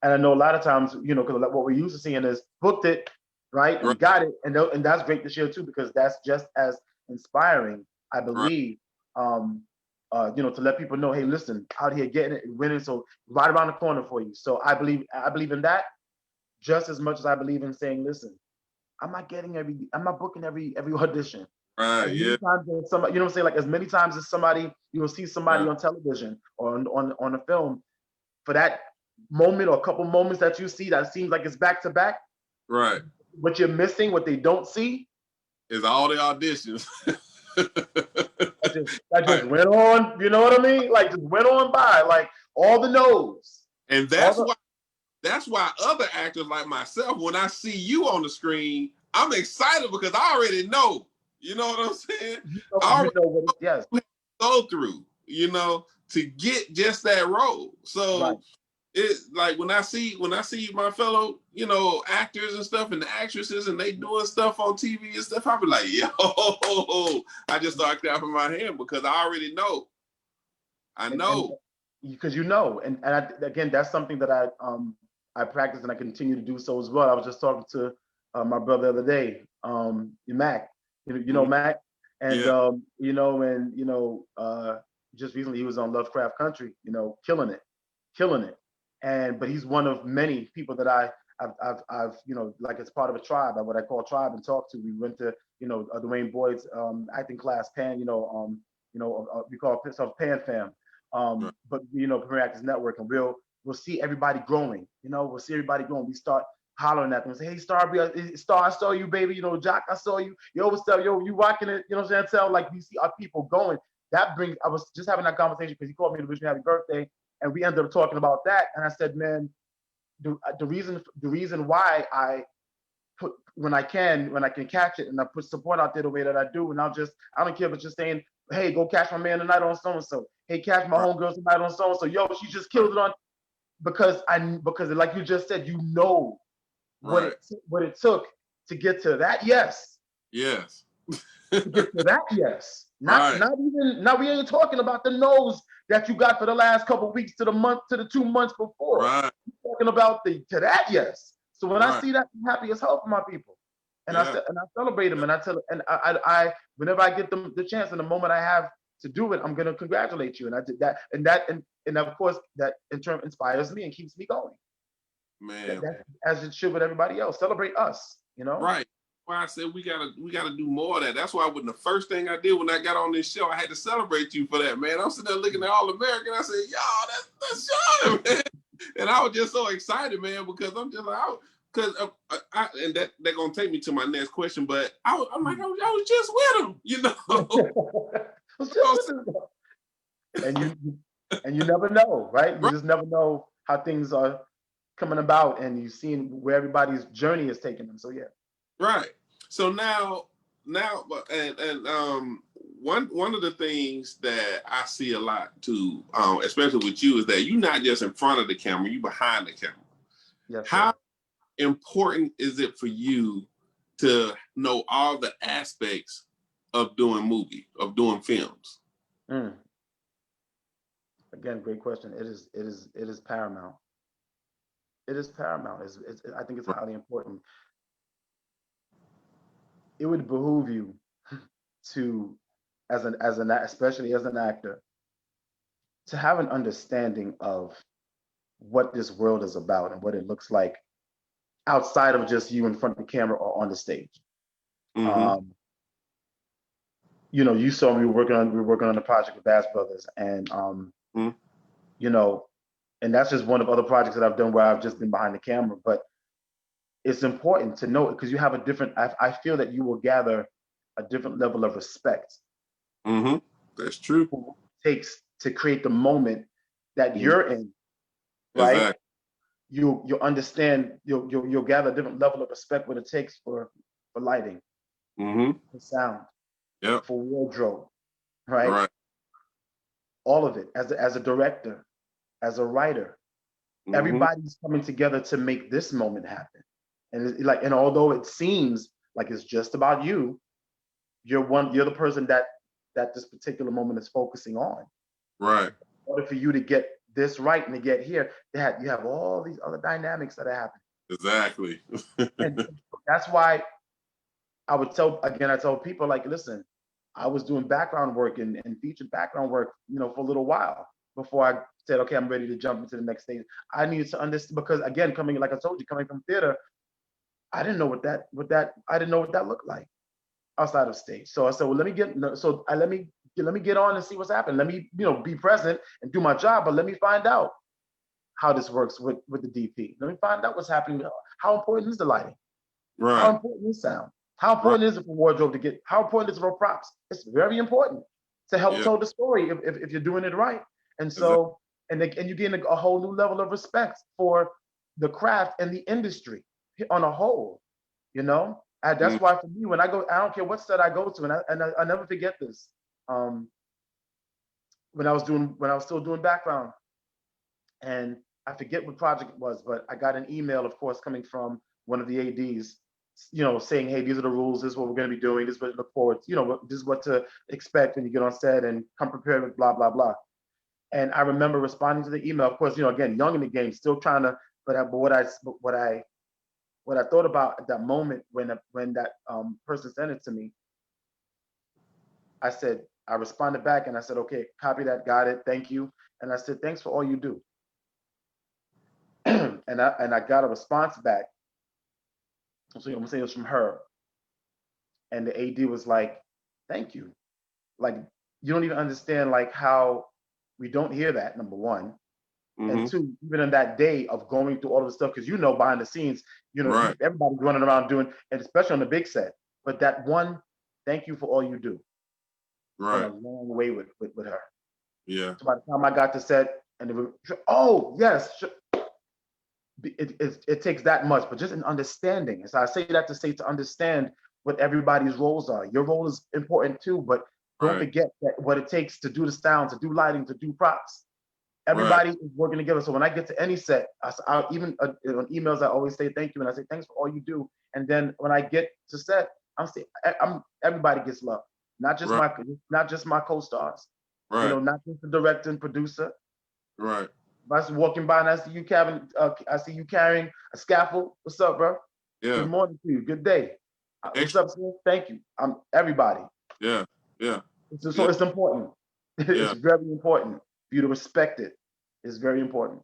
and I know a lot of times, you know, because what we're used to seeing is booked it, right, right, and got it, and that's great to share too, because that's just as inspiring, I right. believe. Um, you know, to let people know, hey, listen, out here getting it, winning, so right around the corner for you. So I believe in that just as much as I believe in saying, listen, I'm not booking every audition. Right, As many yeah, times as somebody, you know what I'm saying? Like as many times as somebody, you will see somebody right, on television or on a film for that moment or a couple moments that you see that seems like it's back to back. right. What you're missing, what they don't see, It's all the auditions. that just Right. went on, you know what I mean? Like just went on by, like all the no's. And All the that's why other actors like myself, when I see you on the screen, I'm excited because I already know. You know what I'm saying? I you already know what yes, go through, you know, to get just that role. right. So it's like when I see my fellow, you know, actors and stuff and the actresses and they doing stuff on TV and stuff, I'll be like, yo, I just start clapping my hand because I already know. I And know. because you know, again, that's something that I practice and I continue to do so as well. I was just talking to my brother the other day, Mac. You know Mhm. Mac, and Yeah. you know, and just recently he was on Lovecraft Country. You know, killing it, and but he's one of many people that I I've like it's part of a tribe, what I call tribe, and talk to. We went to Dwayne Boyd's acting class, Pan. We call ourselves Pan Fam. Right. But Premier Actors Network, and we'll see everybody growing. We'll see everybody growing. We start hollering at them and say, "Hey, Star, I saw you, baby. Jock, I saw you. Yo, what's up? Yo, you rocking it? Chantel." Like, we see our people going. That brings. I was just having that conversation because he called me to wish me happy birthday, and we ended up talking about that. And I said, man, the reason why I put when I can catch it, and I put support out there the way that I do, and I don't care if it's just saying, "Hey, go catch my man tonight on so and so. Hey, catch my homegirl tonight on so and so. Yo, she just killed it on," because like you just said, what it took to get to that yes. Yes. To get to that yes. Not even now, we ain't talking about the no's that you got for the last couple of weeks to the 2 months before. Right. We're talking about to that yes. So when I see that, I'm happy as hell for my people. And I celebrate them, and I tell, and I whenever I get them the chance and the moment I have to do it, I'm gonna congratulate you. And I did that, and of course that in turn inspires me and keeps me going. Man, as it should with everybody else. Celebrate us, Right. Why I said we gotta do more of that. That's why the first thing I did when I got on this show, I had to celebrate you for that, man. I'm sitting there looking at All American. I said, "Y'all, that's Sean, man." And I was just so excited, man, because I'm just like, and they're gonna take me to my next question, but I'm like, I was just with him, And you never know, right? You just never know how things are coming about, and you've seen where everybody's journey is taking them. So yeah. Right. So now, and one of the things that I see a lot too, especially with you, is that you're not just in front of the camera, you're behind the camera. Yes. How important is it for you to know all the aspects of doing films? Again, great question. It is paramount. It is paramount. I think it's highly important. It would behoove you to, especially as an actor, to have an understanding of what this world is about and what it looks like outside of just you in front of the camera or on the stage. Mm-hmm. You saw me working on the project with Bass Brothers, and and that's just one of other projects that I've done where I've just been behind the camera. But it's important to know it because you have a different. I feel that you will gather a different level of respect. Mm-hmm. That's true. What it takes to create the moment that you're in, right? Exactly. You'll understand. You'll gather a different level of respect what it takes for lighting, for sound, yep, for wardrobe, right? Right. All of it as a director, as a writer. Everybody's coming together to make this moment happen. And although it seems like it's just about you, you're the person that this particular moment is focusing on. Right. In order for you to get this right and to get here, you have all these other dynamics that are happening. Exactly. And that's why I tell people, like, listen, I was doing background work and featured background work, for a little while before I said, okay, I'm ready to jump into the next stage. I needed to understand because, again, coming from theater, I didn't know what that looked like outside of stage. So I said, well, let me get on and see what's happening. Let me, be present and do my job, but let me find out how this works with the DP. Let me find out what's happening. How important is the lighting? Right. How important is sound? How important is it for wardrobe how important is it for props? It's very important to help tell the story if you're doing it right. And so, and you gain a whole new level of respect for the craft and the industry on a whole, That's why for me, when I go, I don't care what set I go to, and I never forget this. When I was still doing background, and I forget what project it was, but I got an email, of course, coming from one of the ADs, saying, hey, these are the rules, this is what we're going to be doing, this is what to look forward to, this is what to expect when you get on set, and come prepared with blah, blah, blah. And I remember responding to the email, of course, again, young in the game, still trying to, but what I thought about at that moment when that person sent it to me, I responded back and I said, okay, copy that, got it, thank you. And I said, thanks for all you do. And I got a response back. So I'm gonna say it was from her, and the AD was like, "Thank you." Like, you don't even understand like how we don't hear that. Number one, and Mm-hmm. two, even in that day of going through all of the stuff, because behind the scenes, Right. everybody's running around doing, and especially on the big set. But that one, thank you for all you do, went a Right. long way with her. Yeah. So by the time I got to set, and oh yes, it takes that much, but just an understanding. And so I say that to say to understand what everybody's roles are. Your role is important too, but don't Right. forget that what it takes to do the sound, to do lighting, to do props. Right. Everybody is working together. So when I get to any set, I even on emails, I always say thank you, and I say thanks for all you do. And then when I get to set, I'm everybody gets love, not just Right. my co-stars, Right. not just the director and producer. Right. If I was walking by and I see you carrying a scaffold. What's up, bro? Yeah. Good morning to you. Good day. What's Excellent. up, sir? Thank you. I'm everybody. Yeah. Yeah. So Yeah. it's important. It's Yeah. very important for you to respect it. It's very important.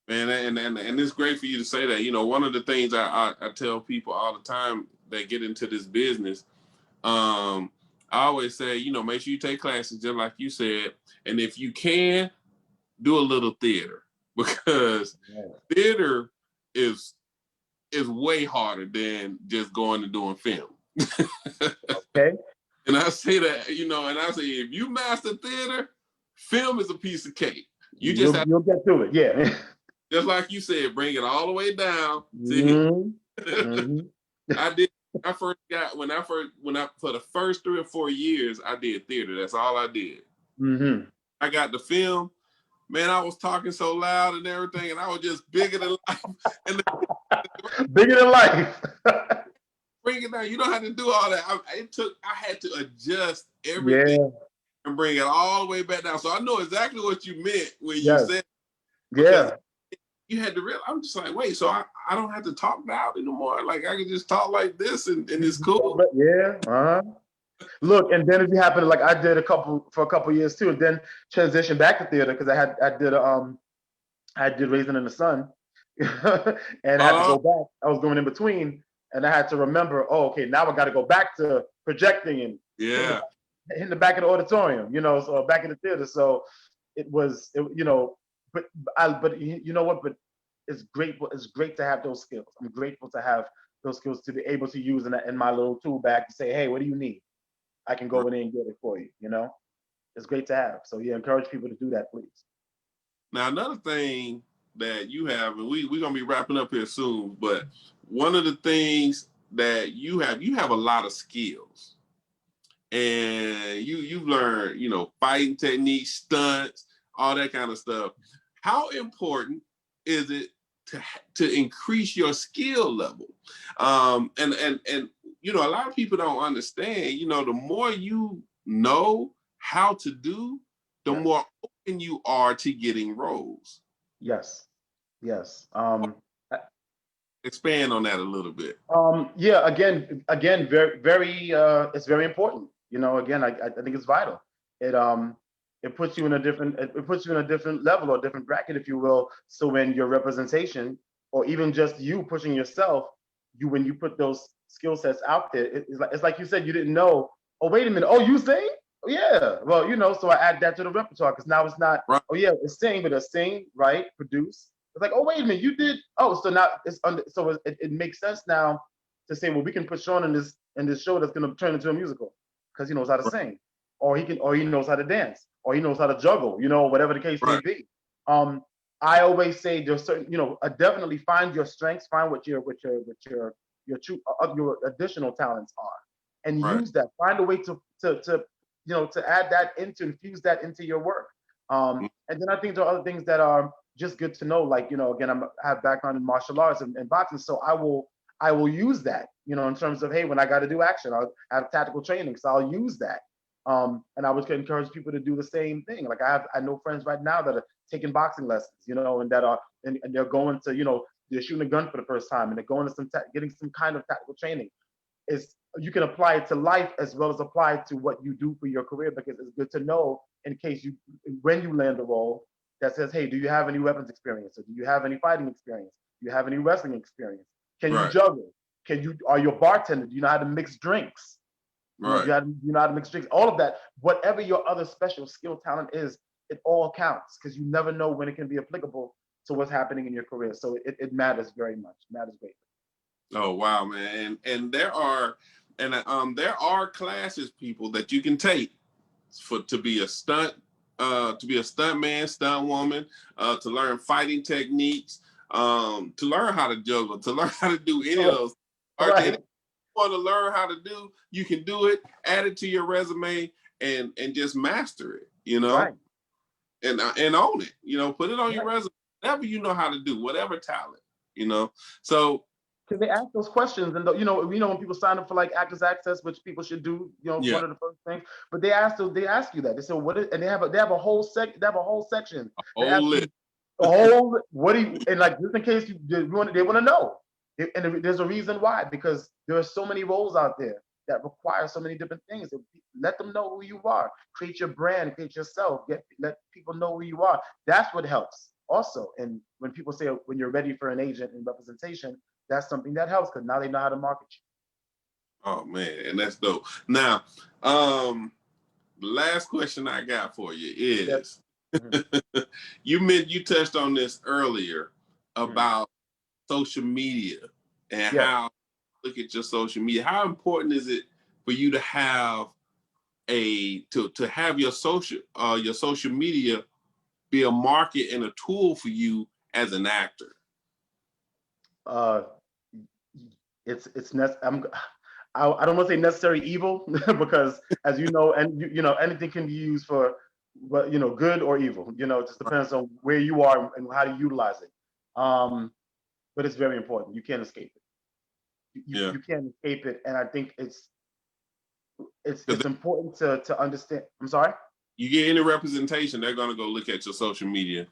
Man, and it's great for you to say that. One of the things I tell people all the time that get into this business, I always say, make sure you take classes, just like you said, and if you can, do a little theater, because theater is way harder than just going and doing film. Okay. And I say that, and I say if you master theater, film is a piece of cake. You just have, You'll get through it. Yeah. just like you said, bring it all the way down to here. Mm-hmm. I did. When I for the first 3 or 4 years, I did theater. That's all I did. Mm-hmm. I got the film. Man, I was talking so loud and everything, and I was just bigger than life. And Bigger than life. bring it down. You don't have to do all that. I had to adjust everything Yeah. and bring it all the way back down. So I know exactly what you meant when you Yes. said, because Yeah. you had to realize. I'm just like, wait, so I don't have to talk loud anymore. Like I can just talk like this, and it's cool. Yeah. Uh-huh. Look, and then if you happen to, like, I did for a couple years too, and then transitioned back to theater because I did Raisin in the Sun, and had to go back. I was going in between, and I had to remember, oh, okay, now I got to go back to projecting and Yeah. in the back of the auditorium, so back in the theater. So it was, but you know what? But it's great. It's great to have those skills. I'm grateful to have those skills to be able to use in my little tool bag to say, hey, what do you need? I can go in there and get it for you. It's great to have. So yeah, encourage people to do that, please. Now, another thing that you have, and we're gonna be wrapping up here soon, but one of the things that you have a lot of skills, and you've learned, fighting techniques, stunts, all that kind of stuff. How important is it to increase your skill level? And a lot of people don't understand. The more you know how to do, the Yes. more open you are to getting roles. Yes. Yes. Expand on that a little bit. Yeah. Again, very, very. It's very important. Again, I think it's vital. It it puts you in a different. It puts you in a different level or different bracket, if you will. So when your representation, or even just you pushing yourself, when you put those skill sets out there, it's like you said, you didn't know. Oh, wait a minute. Oh, you sing? Oh, yeah. Well, so I add that to the repertoire because now it's not. Right. Oh yeah, it's sing, but it's sing, write, produce. It's like, oh, wait a minute, you did. Oh, so now it's under. So it makes sense now to say, well, we can put Sean in this show that's going to turn into a musical because he knows how to sing, or he knows how to dance, or he knows how to juggle. Whatever the case may Right. be. I always say there's certain, definitely find your strengths, find what your true your additional talents are, and Right. use that. Find a way to add that infuse that into your work. And then I think there are other things that are just good to know. Like, again, I have background in martial arts and boxing, so I will use that, in terms of, hey, when I got to do action, I'll have tactical training, so I'll use that. And I would encourage people to do the same thing. Like I know friends right now that are taking boxing lessons, and that are and they're going to, they're shooting a gun for the first time, and they're going to getting some kind of tactical training. You can apply it to life as well as apply it to what you do for your career, because it's good to know in case when you land a role that says, hey, do you have any weapons experience, or do you have any fighting experience? Do you have any wrestling experience? Can you Right. juggle? Are you a bartender? Do you know how to mix drinks? Right. Do you know how to mix drinks? All of that, whatever your other special skill talent is, it all counts because you never know when it can be applicable to what's happening in your career. So it matters very much. It matters greatly. Oh wow, man! And there are classes, people, that you can take to be a stunt man, stunt woman, to learn fighting techniques, to learn how to juggle, to learn how to do any of those. Or anything Right. you want to learn how to do, you can do it. Add it to your resume and just master it. Right. And own it. Put it on your Right. resume. Whatever you know how to do, whatever talent. So Because they ask those questions, and when people sign up for like Actors Access, which people should do, yeah, one of the first things. But they ask you that. They say, "What is?" And they have a whole section. They whole ask list. you the whole what do you, and like just in case they want to know. And there's a reason why, because there are so many roles out there that require so many different things. Let them know who you are. Create your brand. Create yourself. Let people know who you are. That's what helps. Also, and when people say when you're ready for an agent and representation, that's something that helps because now they know how to market you. Oh man, and that's dope. Now, the last question I got for you Yes. is Mm-hmm. you touched on this earlier Mm-hmm. about social media and Yes. how look at your social media. How important is it for you to have to have your social media be a market and a tool for you as an actor? Uh, it's I don't want to say necessary evil because as you know, and anything can be used for, but good or evil. It just depends on where you are and how to utilize it. But it's very important. You can't escape it. Yeah, You can't escape it, and I think because it's important to understand. I'm sorry. you get any representation, they're gonna go look at your social media.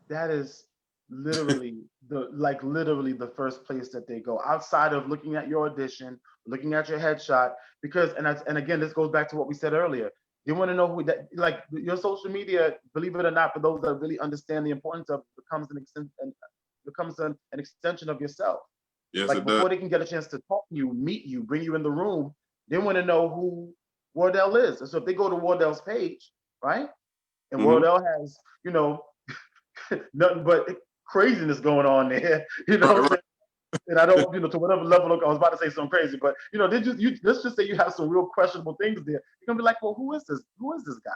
That is literally the first place that they go outside of looking at your audition, looking at your headshot, because and again, this goes back to what we said earlier. They want to know who that, like, your social media, believe it or not, for those that really understand the importance of, becomes an extension of yourself. Yes, Like it does. before they can get a chance to talk to you, meet you, bring you in the room, they want to know who Wardell is. And so if they go to Wardell's page, right? And Mm-hmm. Wardell has, nothing but craziness going on there. You know Right, what I'm right, saying? And I don't, to whatever level, I was about to say something crazy, but let's just say you have some real questionable things there. You're gonna be like, well, who is this? Who is this guy?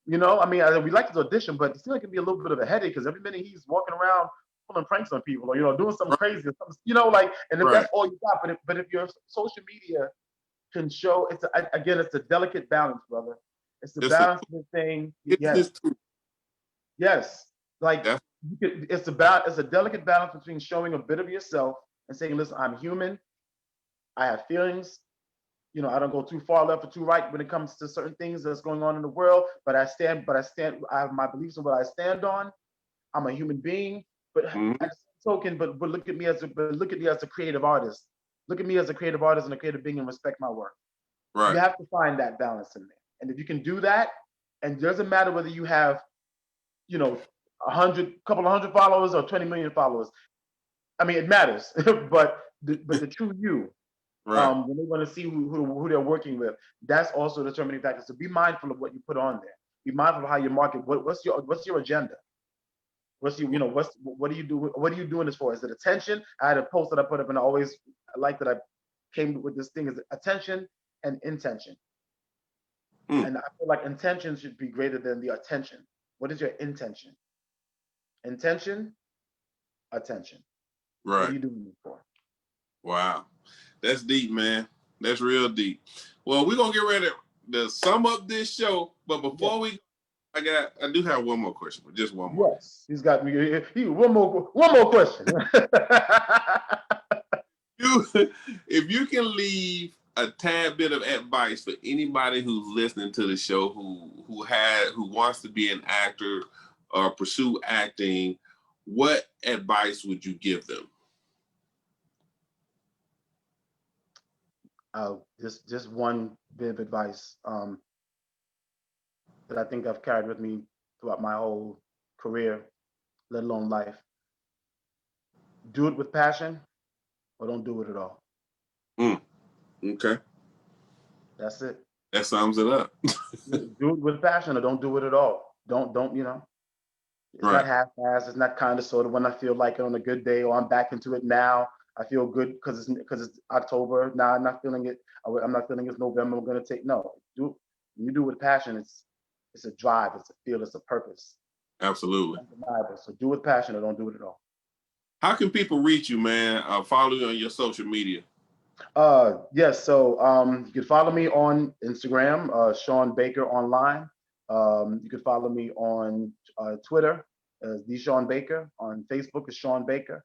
I mean, we like his audition, but it seems like it can be a little bit of a headache because every minute he's walking around pulling pranks on people or doing something right, crazy or something, like, and if right. that's all you got, but if your social media can show, it's a delicate balance, brother. It's the It's a balance of the thing. Yes, business tool. yes. Like That's it's a delicate balance between showing a bit of yourself and saying, listen, I'm human. I have feelings. I don't go too far left or too right when it comes to certain things that's going on in the world. I have my beliefs and what I stand on. I'm a human being. But at mhm, the same token, but look at me as a creative artist. Look at me as a creative artist and a creative being and respect my work. You right. have to find that balance in there. And if you can do that, and it doesn't matter whether you have, you know, couple of hundred followers or 20 million followers. I mean, it matters, but the true you, Right. when they want to see who they're working with, that's also a determining factor. So be mindful of what you put on there. Be mindful of how you market. What's your agenda? What do you do? What are you doing this for? Is it attention? I had a post that I put up, and I like that I came with this thing is attention and intention. Mm, And I feel like intention should be greater than the attention. What is your intention? Intention, attention. What are right. you doing it for? Wow. That's deep, man. That's real deep. Well, we're gonna get ready to sum up this show, but Yeah. before I do have one more question, but just one more. Yes, he's got me. One more question. You, if you can leave a tad bit of advice for anybody who's listening to the show who wants to be an actor or pursue acting, what advice would you give them? Just one bit of advice that I think I've carried with me throughout my whole career, let alone life. do it with passion or don't do it at all. Okay. That's it. That sums it up. Do it with passion or don't do it at all. Don't, it's Right. not half-assed. It's not kind of sort of when I feel like it on a good day or I'm back into it now. I feel good because it's October. Now I'm not feeling it. I'm not feeling it's November. I'm gonna take no. When you do it with passion, it's a drive, it's a feel, it's a purpose. Absolutely. It's undeniable. So do it with passion or don't do it at all. How can people reach you, man? Follow you on your social media. Yes. So you can follow me on Instagram, Sean Baker Online. You can follow me on Twitter as the Sean Baker. On Facebook is Sean Baker.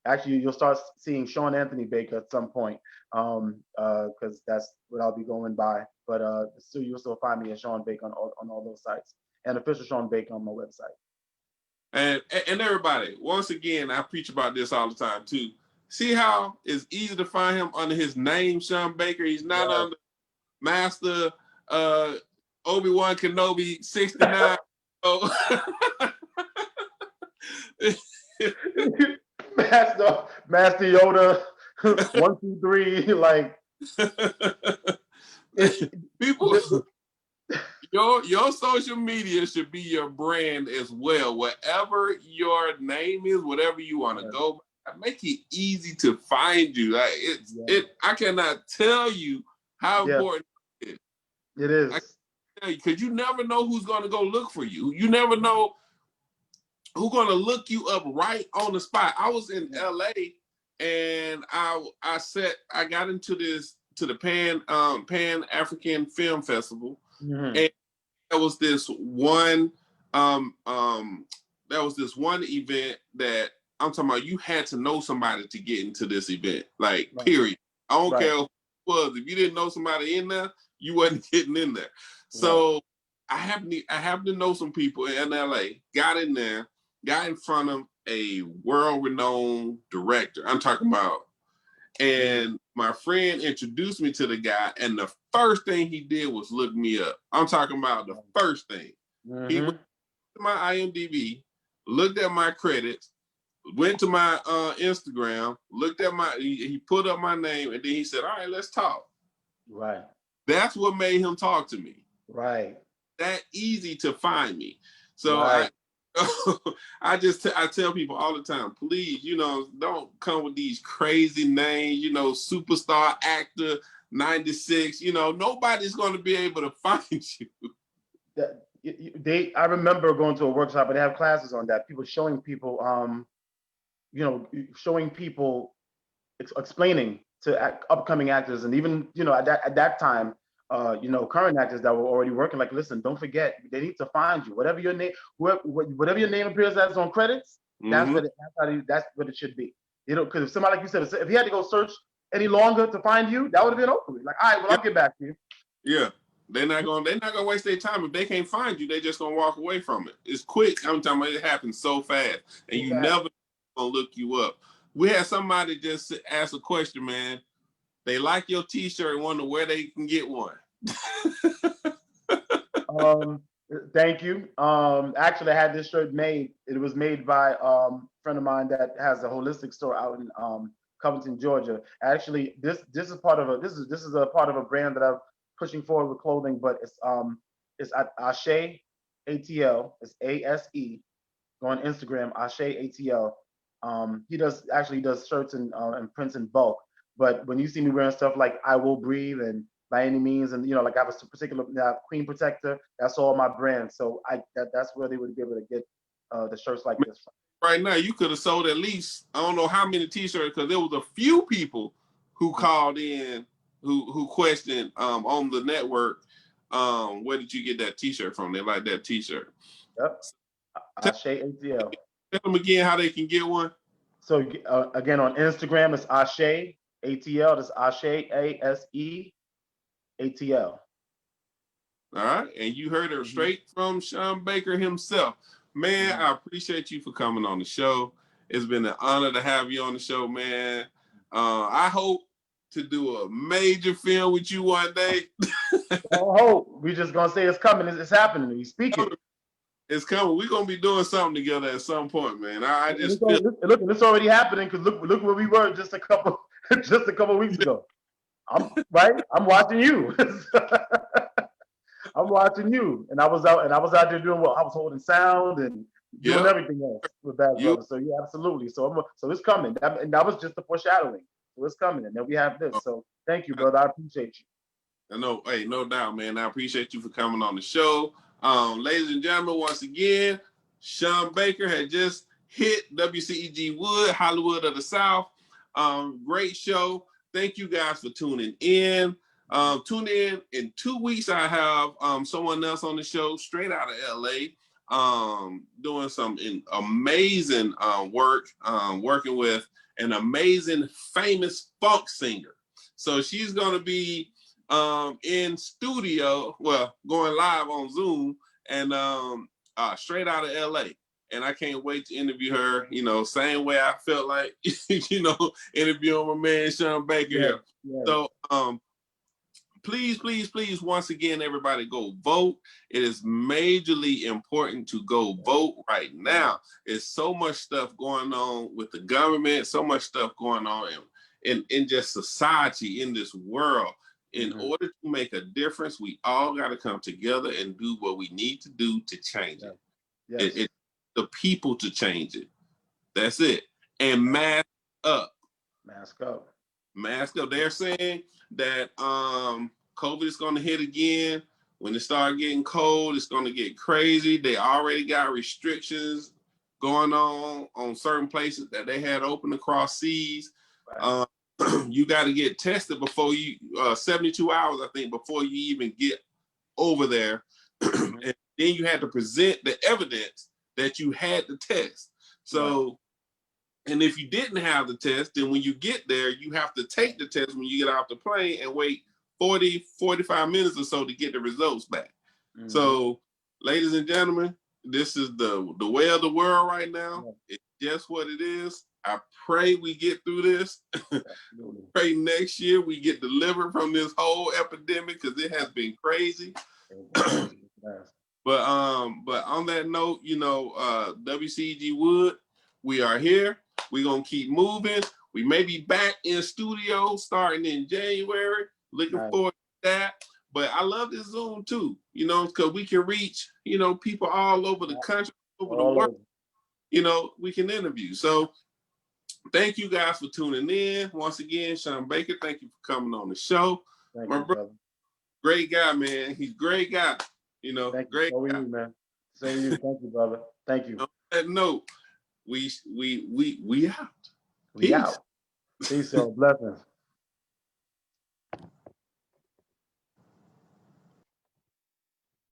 Actually, you'll start seeing Sean Anthony Baker at some point because that's what I'll be going by. But still, you'll still find me as Sean Baker on all those sites and official Sean Baker on my website. And everybody, once again, I preach about this all the time too. See how it's easy to find him under his name, Sean Baker. He's not under Master Obi-Wan Kenobi 69. Master Yoda 1, 2, 3. Like people, your social media should be your brand as well. Whatever your name is, whatever you want to go, make it easy to find you. Like I cannot tell you how important it is. It is. Because you never know who's going to go look for you. You never know who's going to look you up right on the spot. I was in LA and I got into the Pan African Film Festival, and there was this one event that I'm talking about. You had to know somebody to get into this event, like period. I don't care who it was. If you didn't know somebody in there, you wasn't getting in there. So I happen to know some people in LA. Got in there, got in front of a world-renowned director. I'm talking about, and my friend introduced me to the guy, and the first thing he did was look me up. I'm talking about the first thing. He went to my IMDb, looked at my credits, went to my Instagram, looked at he put up my name, and then he said, "All right, let's talk." Right. That's what made him talk to me. Right. That easy to find me. So I tell people all the time, please, don't come with these crazy names, superstar actor 96, nobody's going to be able to find you. I remember going to a workshop and they have classes on that. People showing people, explaining to upcoming actors, and even at that time, current actors that were already working. Like, listen, don't forget, they need to find you. Whatever your name, whatever your name appears as on credits, that's what it should be. Because if somebody, like you said, if he had to go search any longer to find you, that would have been over with. Like, all right, well, I'll get back to you. Yeah. They're not gonna waste their time. If they can't find you, they're just gonna walk away from it. It's quick. I'm talking about it happens so fast, and you never gonna look you up. We had somebody just ask a question, man. They like your T-shirt and wonder where they can get one. Thank you. Actually, I had this shirt made. It was made by a friend of mine that has a holistic store out in Covington, Georgia. Actually, this is part of a part of a brand that I'm pushing forward with clothing, but it's at Ashe ATL. It's ASE. Go on Instagram, Ashe ATL. He does shirts and prints in bulk. But when you see me wearing stuff like "I Will Breathe" and "By Any Means," and like I have a particular Queen Protector, that's all my brand. So that's where they would be able to get the shirts like this from. Right now, you could have sold at least I don't know how many T-shirts, because there was a few people who called in who questioned on the network, where did you get that T-shirt from? They like that T-shirt. Yep. Ashe ATL. Tell them again how they can get one. So again, on Instagram, it's Ashe ATL. That's Ashe ASE ATL. All right, and you heard it straight from Sean Baker himself. Man, I appreciate you for coming on the show. It's been an honor to have you on the show, man. I hope to do a major film with you one day. I hope. We just gonna say it's coming. It's happening. We speak it. It's coming. We're gonna be doing something together at some point, man. I just feel. Look, it's already happening because look where we were just a couple weeks ago. I'm watching you. I'm watching you, and I was out there doing what? I was holding sound and doing everything else with Bad Brother. So yeah, absolutely. So it's coming, and that was just the foreshadowing. So it's coming, and then we have this. So thank you, brother. I appreciate you. No, hey, no doubt, man. I appreciate you for coming on the show. Ladies and gentlemen, once again, Sean Baker had just hit WCEG Wood, Hollywood of the South. Great show. Thank you guys for tuning in. Tune in 2 weeks. I have someone else on the show straight out of LA, doing some amazing work, working with an amazing famous funk singer. So she's going to be in studio, well, going live on Zoom, and straight out of LA. And I can't wait to interview her, same way I felt like, interviewing my man Sean Baker here. Yeah. So please, once again, everybody go vote. It is majorly important to go vote right now. There's so much stuff going on with the government, so much stuff going on in just society, in this world. In order to make a difference, we all got to come together and do what we need to do to change it. Yes. The people to change it. That's it. And mask up. Mask up. Mask up. They're saying that COVID is going to hit again. When it starts getting cold, it's going to get crazy. They already got restrictions going on certain places that they had open across seas. Right. You got to get tested before you 72 hours, I think, before you even get over there. And then you had to present the evidence that you had the test. So, and if you didn't have the test, then when you get there, you have to take the test when you get off the plane and wait 45 minutes or so to get the results back. So, ladies and gentlemen, this is the way of the world right now. It's just what it is. I pray we get through this. Pray next year we get delivered from this whole epidemic, because it has been crazy. But on that note, WCEG Wood, we are here. We're gonna keep moving. We may be back in studio starting in January. Looking forward to that. But I love this Zoom too, because we can reach, people all over the country, over the world. We can interview. So thank you guys for tuning in. Once again, Sean Baker, thank you for coming on the show. Thank you, brother. Great guy, man. He's a great guy. Great guy. You, man. Same to you. Thank you, brother. Thank you. On that note, we out. We out. Peace, y'all. Blessings.